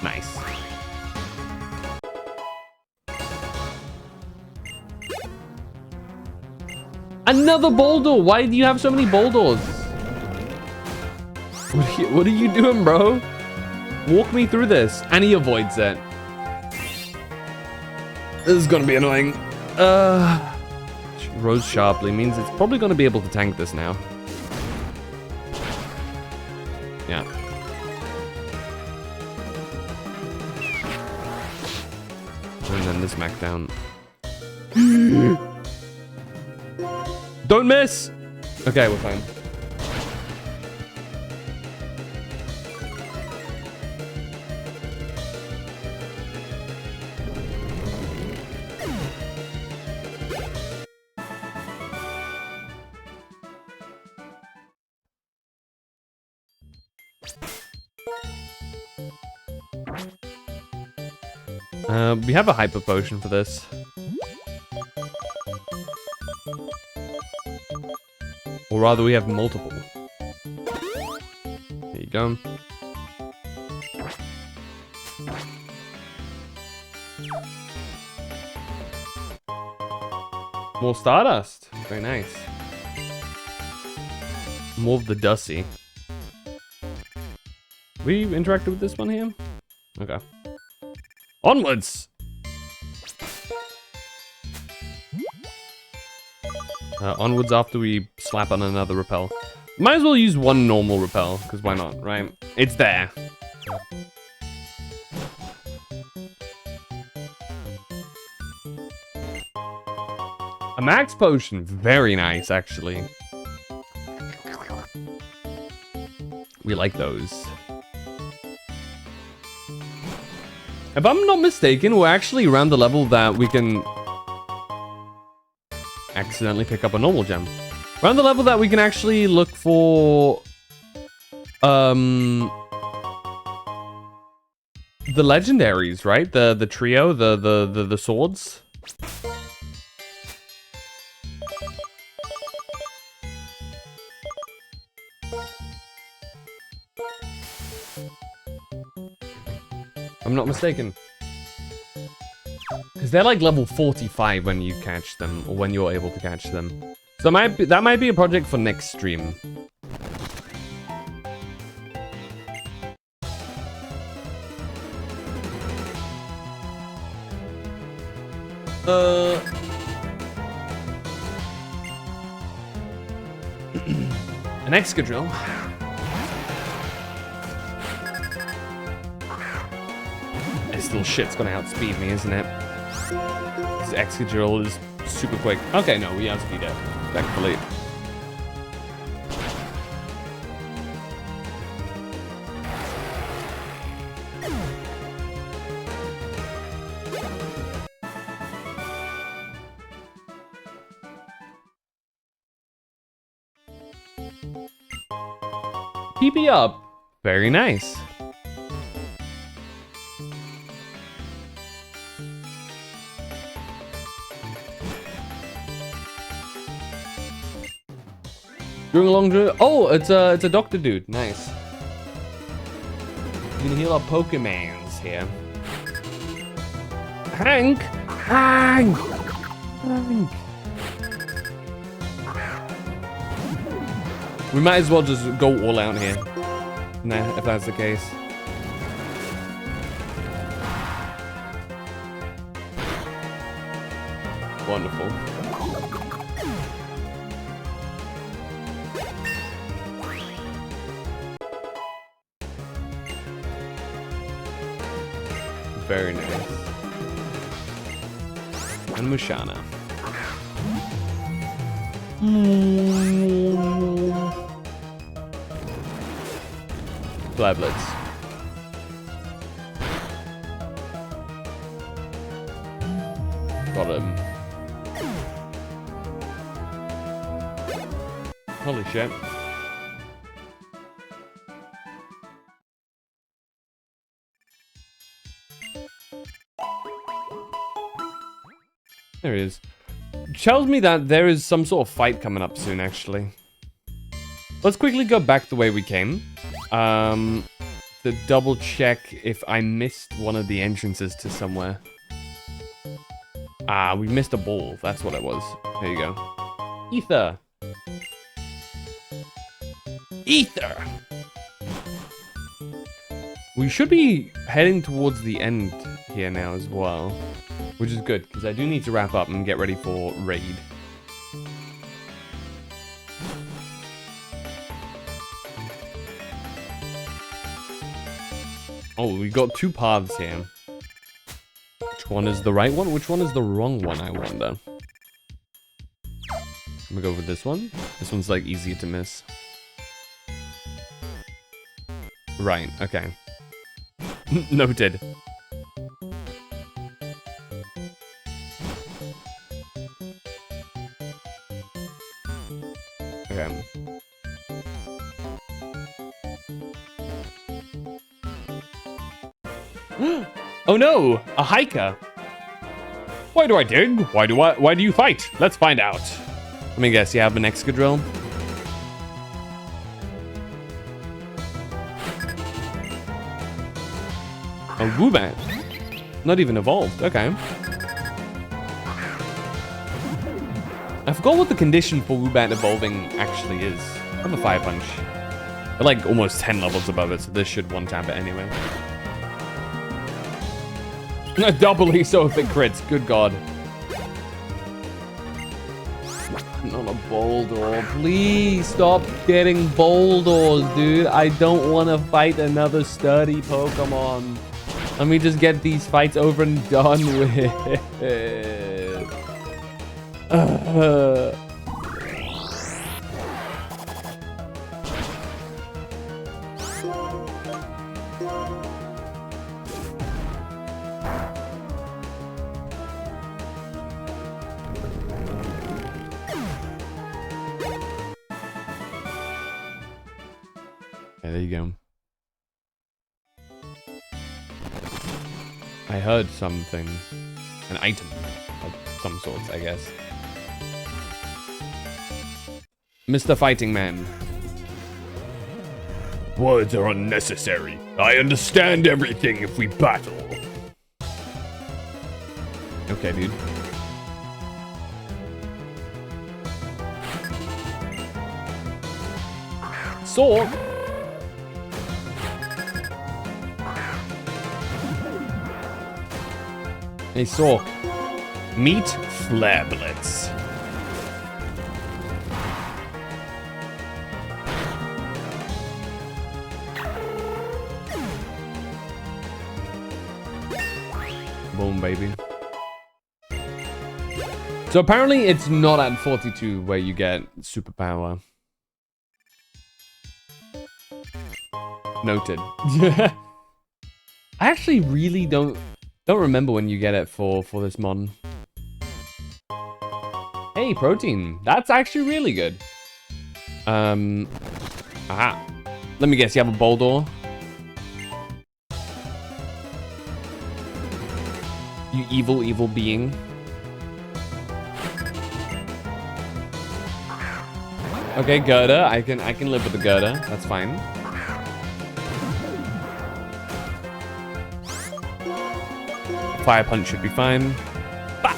Nice. Another Boldor! Why do you have so many Boldors? What are you doing, bro? Walk me through this. And he avoids it. This is gonna be annoying. Rose sharply means it's probably gonna be able to tank this now. Yeah. And then the smackdown. Don't miss! Okay, we're fine. We have a hyper potion for this. Or rather, we have multiple. There you go. More Stardust. Very nice. More of the Dusty. We interacted with this one here? Okay. Onwards! Onwards after we slap on another repel. Might as well use one normal repel, because why not, right? It's there. A max potion. Very nice, actually. We like those. If I'm not mistaken, we're actually around the level that we can accidentally pick up a normal gem. Around the level that we can actually look for the legendaries, right? The trio, the swords. I'm not mistaken. Because they're like level 45 when you catch them, or when you're able to catch them. So that might be a project for next stream. An Excadrill. This little shit's gonna outspeed me, isn't it? This Excadrill is super quick. Okay, no, we outspeed it. Thankfully. PP up. Very nice. During a long journey. Oh, it's a doctor dude. Nice. You can heal our Pokemons here. Hank! Hank! Hank! We might as well just go all out here. Nah, if that's the case. Wonderful. Very nice. And Mushana. Flablets. Got him. Holy shit. There he is. Tells me that there is some sort of fight coming up soon, actually. Let's quickly go back the way we came. To double check if I missed one of the entrances to somewhere. Ah, we missed a ball. That's what it was. There you go. Ether. Ether! We should be heading towards the end here now as well. Which is good, because I do need to wrap up and get ready for raid. Oh, we got two paths here. Which one is the right one? Which one is the wrong one, I wonder? I'm gonna go with this one. This one's like easier to miss. Right, okay. Noted. Okay. Oh no! A hiker! Why do I dig? Why do you fight? Let's find out. Let me guess, you have an Excadrill? A Woobat. Not even evolved, okay. I forgot what the condition for Woobat evolving actually is. I have a Fire Punch. They're like almost 10 levels above it, so this should one-tap it anyway. Doubly so if it crits, good god. Not a Boldor. Please stop getting Boldors, dude. I don't want to fight another sturdy Pokemon. Let me just get these fights over and done with. There you go. I heard something. An item of some sorts, I guess. Mr. Fighting Man. Words are unnecessary. I understand everything if we battle. Okay, dude. Sword. Hey, Sork. Meet Flablets. Boom, baby. So apparently it's not at 42 where you get superpower. Noted. I actually really don't remember when you get it for this mod. Hey, protein. That's actually really good. Aha. Let me guess, you have a Boldor? You evil being. Okay, girder. I can live with the girder. That's fine. Fire punch should be fine. Bah!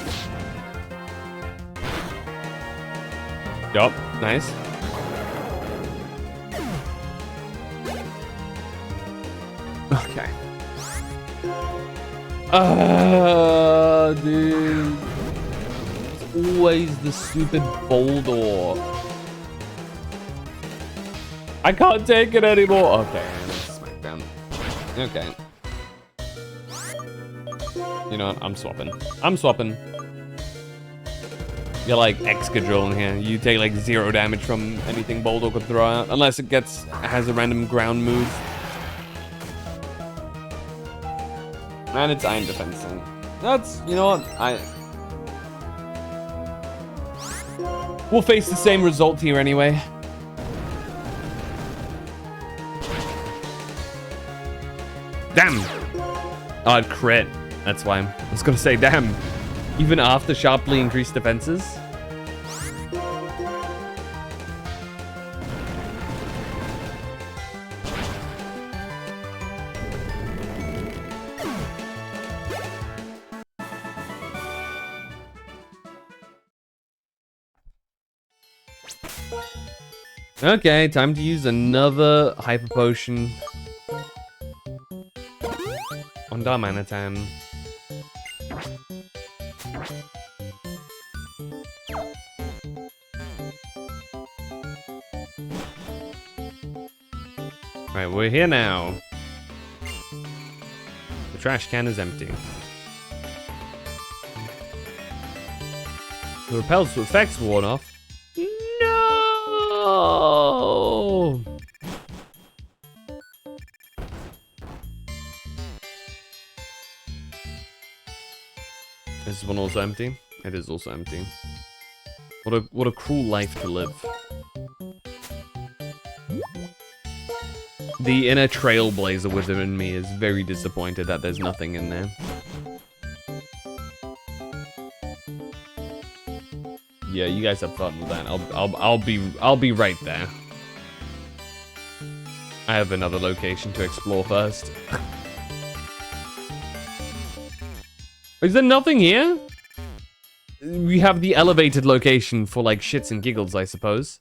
Yup, nice. Okay. Dude. It's always the stupid Boldor. I can't take it anymore. Okay, Smackdown. Okay. You know what? I'm swapping. I'm swapping. You're like Excadrill in here. You take like 0 damage from anything Boulder could throw out. Unless it has a random ground move. And it's Iron Defense. That's, you know what? We'll face the same result here anyway. Damn! Oh, it crit. That's why I was gonna say, damn. Even after sharply increased defenses. Okay, time to use another Hyper Potion on Darmanitan. Right, we're here now. The trash can is empty. The repels effects worn off. No! Is this one also empty? It is also empty. What a cruel life to live. The inner trailblazer within me is very disappointed that there's nothing in there. Yeah, you guys have fun with that. I'll be right there. I have another location to explore first. Is there nothing here? We have the elevated location for like shits and giggles, I suppose.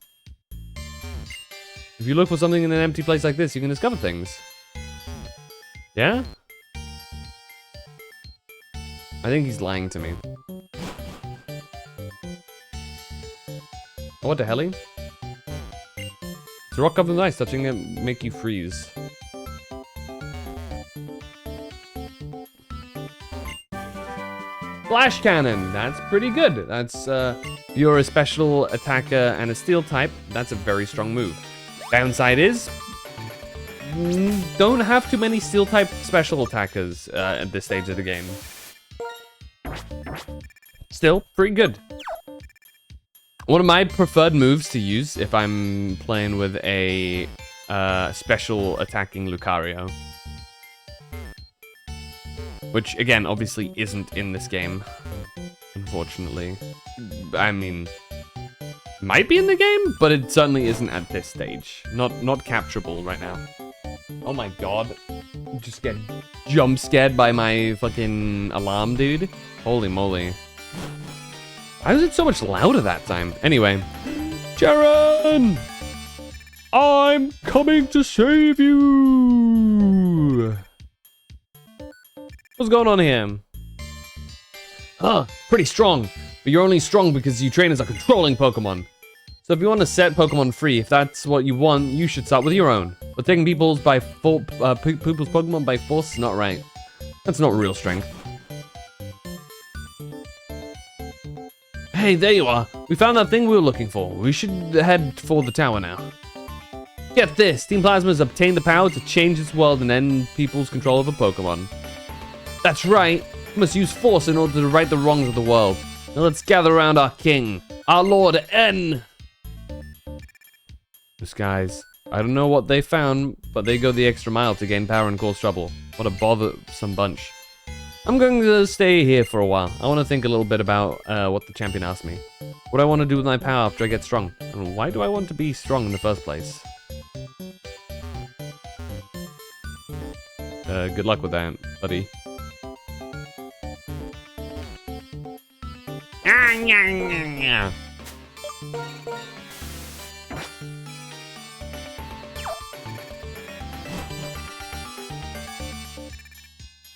If you look for something in an empty place like this, you can discover things. Yeah? I think he's lying to me. Oh, what the hell? It's a rock covered with ice. Touching it make you freeze. Flash cannon. That's pretty good. That's if you're a special attacker and a steel type, that's a very strong move. Downside is, don't have too many steel type special attackers at this stage of the game. Still, pretty good. One of my preferred moves to use if I'm playing with a special attacking Lucario. Which, again, obviously isn't in this game, unfortunately. I mean, might be in the game, but it certainly isn't at this stage. Not capturable right now. Oh my god. Just get jump scared by my fucking alarm, dude. Holy moly. Why was it so much louder that time? Anyway. Jaren! I'm coming to save you! What's going on here? Huh, pretty strong. But you're only strong because you train as a controlling Pokemon. So if you want to set Pokemon free, if that's what you want, you should start with your own. But taking people's Pokemon by force is not right. That's not real strength. Hey, there you are. We found that thing we were looking for. We should head for the tower now. Get this. Team Plasma has obtained the power to change its world and end people's control over Pokemon. That's right. We must use force in order to right the wrongs of the world. Now let's gather around our king, our Lord N. These guys, I don't know what they found, but they go the extra mile to gain power and cause trouble. What a bothersome bunch. I'm going to stay here for a while. I want to think a little bit about what the champion asked me. What do I want to do with my power after I get strong? And why do I want to be strong in the first place? Good luck with that, buddy.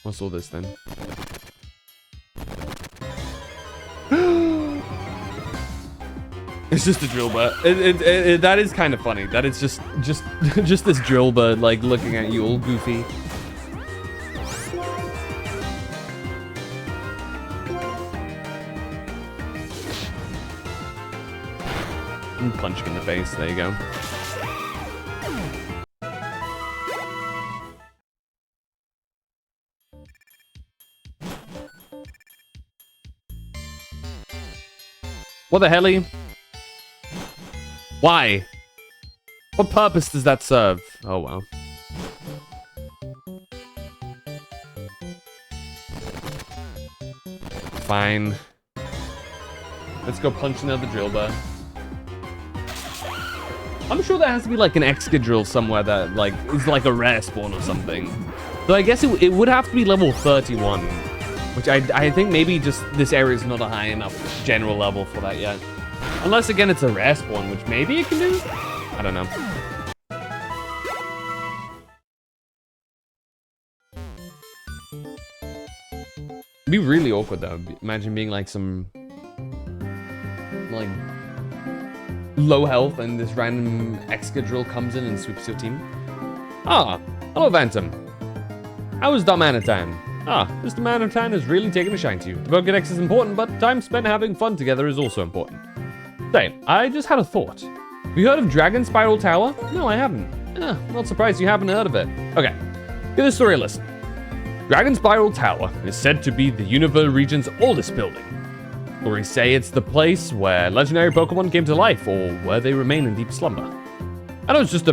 What's all this then? It's just a drill bird. That is kind of funny. That is just this drill bird like looking at you all goofy. And punch him in the face. There you go. What the helly? Why? What purpose does that serve? Oh well. Fine. Let's go punch another drill bird. I'm sure there has to be like an Excadrill somewhere that like is like a rare spawn or something. So I guess it would have to be level 31. Which I think maybe just this area is not a high enough general level for that yet. Unless, again, it's a rare spawn, which maybe it can do? I don't know. It'd be really awkward, though. Imagine being, like, some... like... low health, and this random Excadrill comes in and sweeps your team. Ah, hello, Phantom. How was Darmanitan? Ah, this Darmanitan has really taken a shine to you. The Pokédex is important, but time spent having fun together is also important. Say, I just had a thought. Have you heard of Dragon Spiral Tower? No, I haven't. Not surprised you haven't heard of it. Okay, give this story a listen. Dragon Spiral Tower is said to be the Unova region's oldest building. Stories say it's the place where legendary Pokemon came to life, or where they remain in deep slumber. I know it's just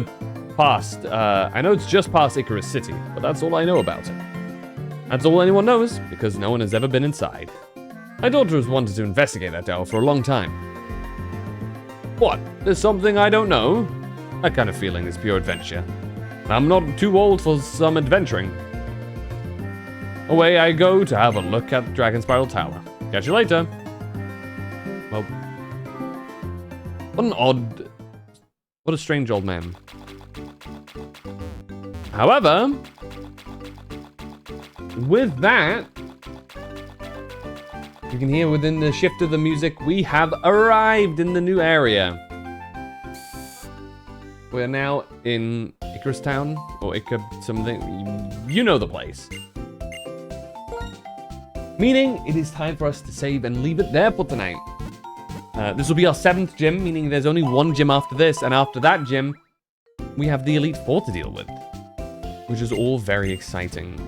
past Icarus City, but that's all I know about it. That's all anyone knows, because no one has ever been inside. My daughter has wanted to investigate that tower for a long time. What? There's something I don't know? That kind of feeling is pure adventure. I'm not too old for some adventuring. Away I go to have a look at Dragon Spiral Tower. Catch you later. Well, what a strange old man. However, with that, you can hear within the shift of the music, we have arrived in the new area. We are now in Icarus Town, or something, you know the place. Meaning, it is time for us to save and leave it there for tonight. This will be our 7th gym, meaning there's only one gym after this, and after that gym, we have the Elite Four to deal with. Which is all very exciting.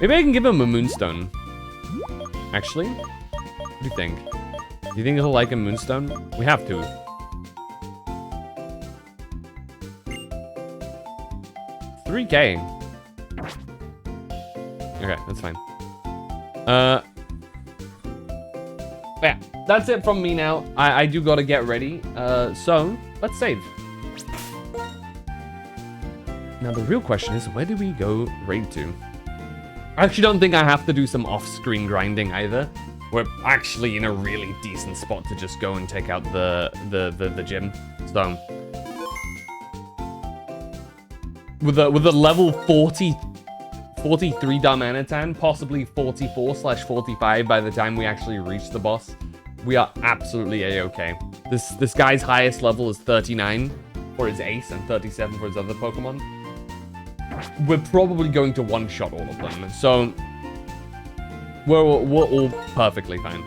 Maybe I can give him a Moonstone. Actually, what do you think? Do you think he'll like a Moonstone? We have to. $3K. Okay, that's fine. Yeah, that's it from me now. I do gotta get ready. So, let's save. Now the real question is, where do we go raid to? I actually don't think I have to do some off-screen grinding either. We're actually in a really decent spot to just go and take out the gym. So with a level 43 Darmanitan, possibly 44/45 by the time we actually reach the boss, we are absolutely a-okay. This guy's highest level is 39 for his ace and 37 for his other Pokemon. We're probably going to one-shot all of them, so we're all perfectly fine.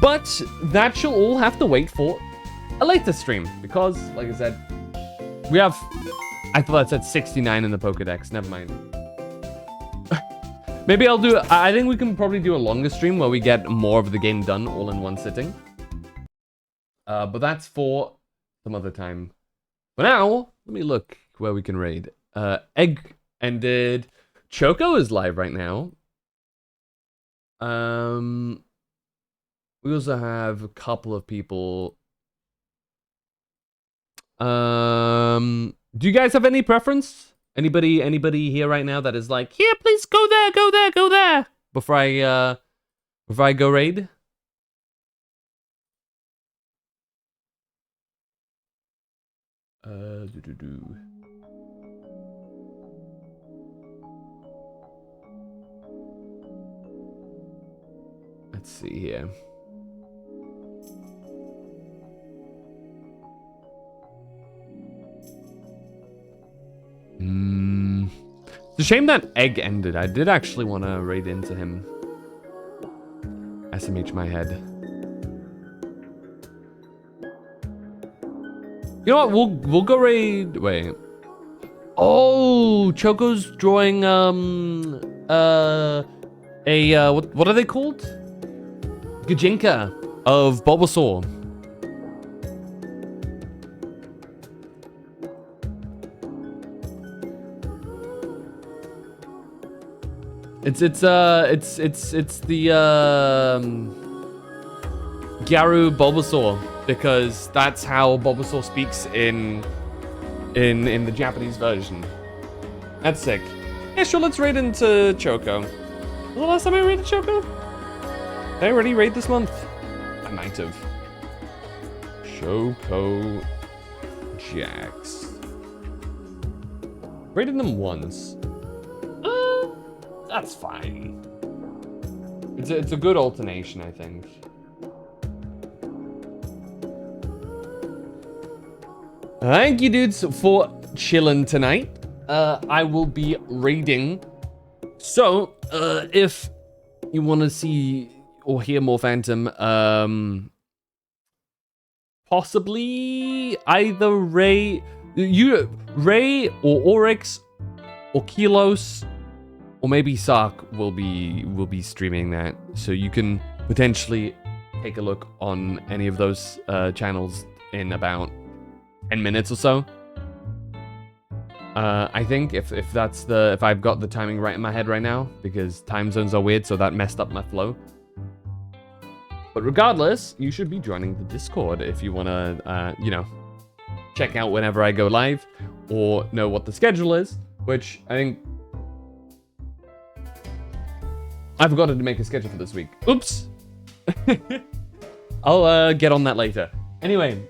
But that shall all have to wait for a later stream, because, like I said, we have... I thought that said 69 in the Pokedex, never mind. Maybe I'll do... I think we can probably do a longer stream where we get more of the game done all in one sitting. But that's for some other time. For now, let me look where we can raid. Egg ended. Choco is live right now. We also have a couple of people. Do you guys have any preference? Anybody here right now that is like, here, please go there, go there, go there. Before I go raid? Let's see here. It's a shame that Egg ended. I did actually want to raid into him. SMH my head. You know what? We'll go raid. Wait. Oh, Choco's drawing what are they called? Gajinka of Bulbasaur. It's the Gyaru Bulbasaur, because that's how Bulbasaur speaks in the Japanese version. That's sick. Yeah, sure, let's raid into Choco. Was the last time I raided Choco? Did I already raid this month? I might have. Choco Jax. Raided them once. That's fine. It's a good alternation, I think. Thank you, dudes, for chilling tonight. I will be raiding. So, if you want to see or hear more Phantom, possibly either Ray or Oryx or Kilos. Or maybe Sark will be streaming that, so you can potentially take a look on any of those channels in about 10 minutes or so. I think if I've got the timing right in my head right now, because time zones are weird, so that messed up my flow. But regardless, you should be joining the Discord if you want to, check out whenever I go live or know what the schedule is, which I think. I forgot to make a schedule for this week. Oops. I'll get on that later. Anyway,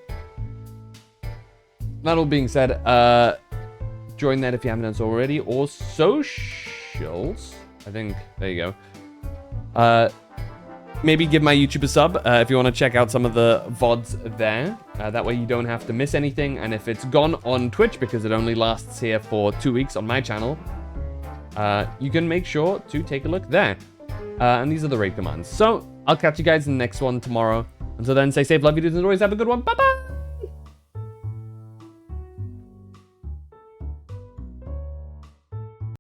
that all being said, join that if you haven't done so already, or socials. I think, there you go. Maybe give my YouTube a sub if you want to check out some of the VODs there. That way you don't have to miss anything. And if it's gone on Twitch, because it only lasts here for 2 weeks on my channel, you can make sure to take a look there. And these are the raid commands. So, I'll catch you guys in the next one tomorrow. Until then, stay safe, love you dudes, and always have a good one. Bye-bye!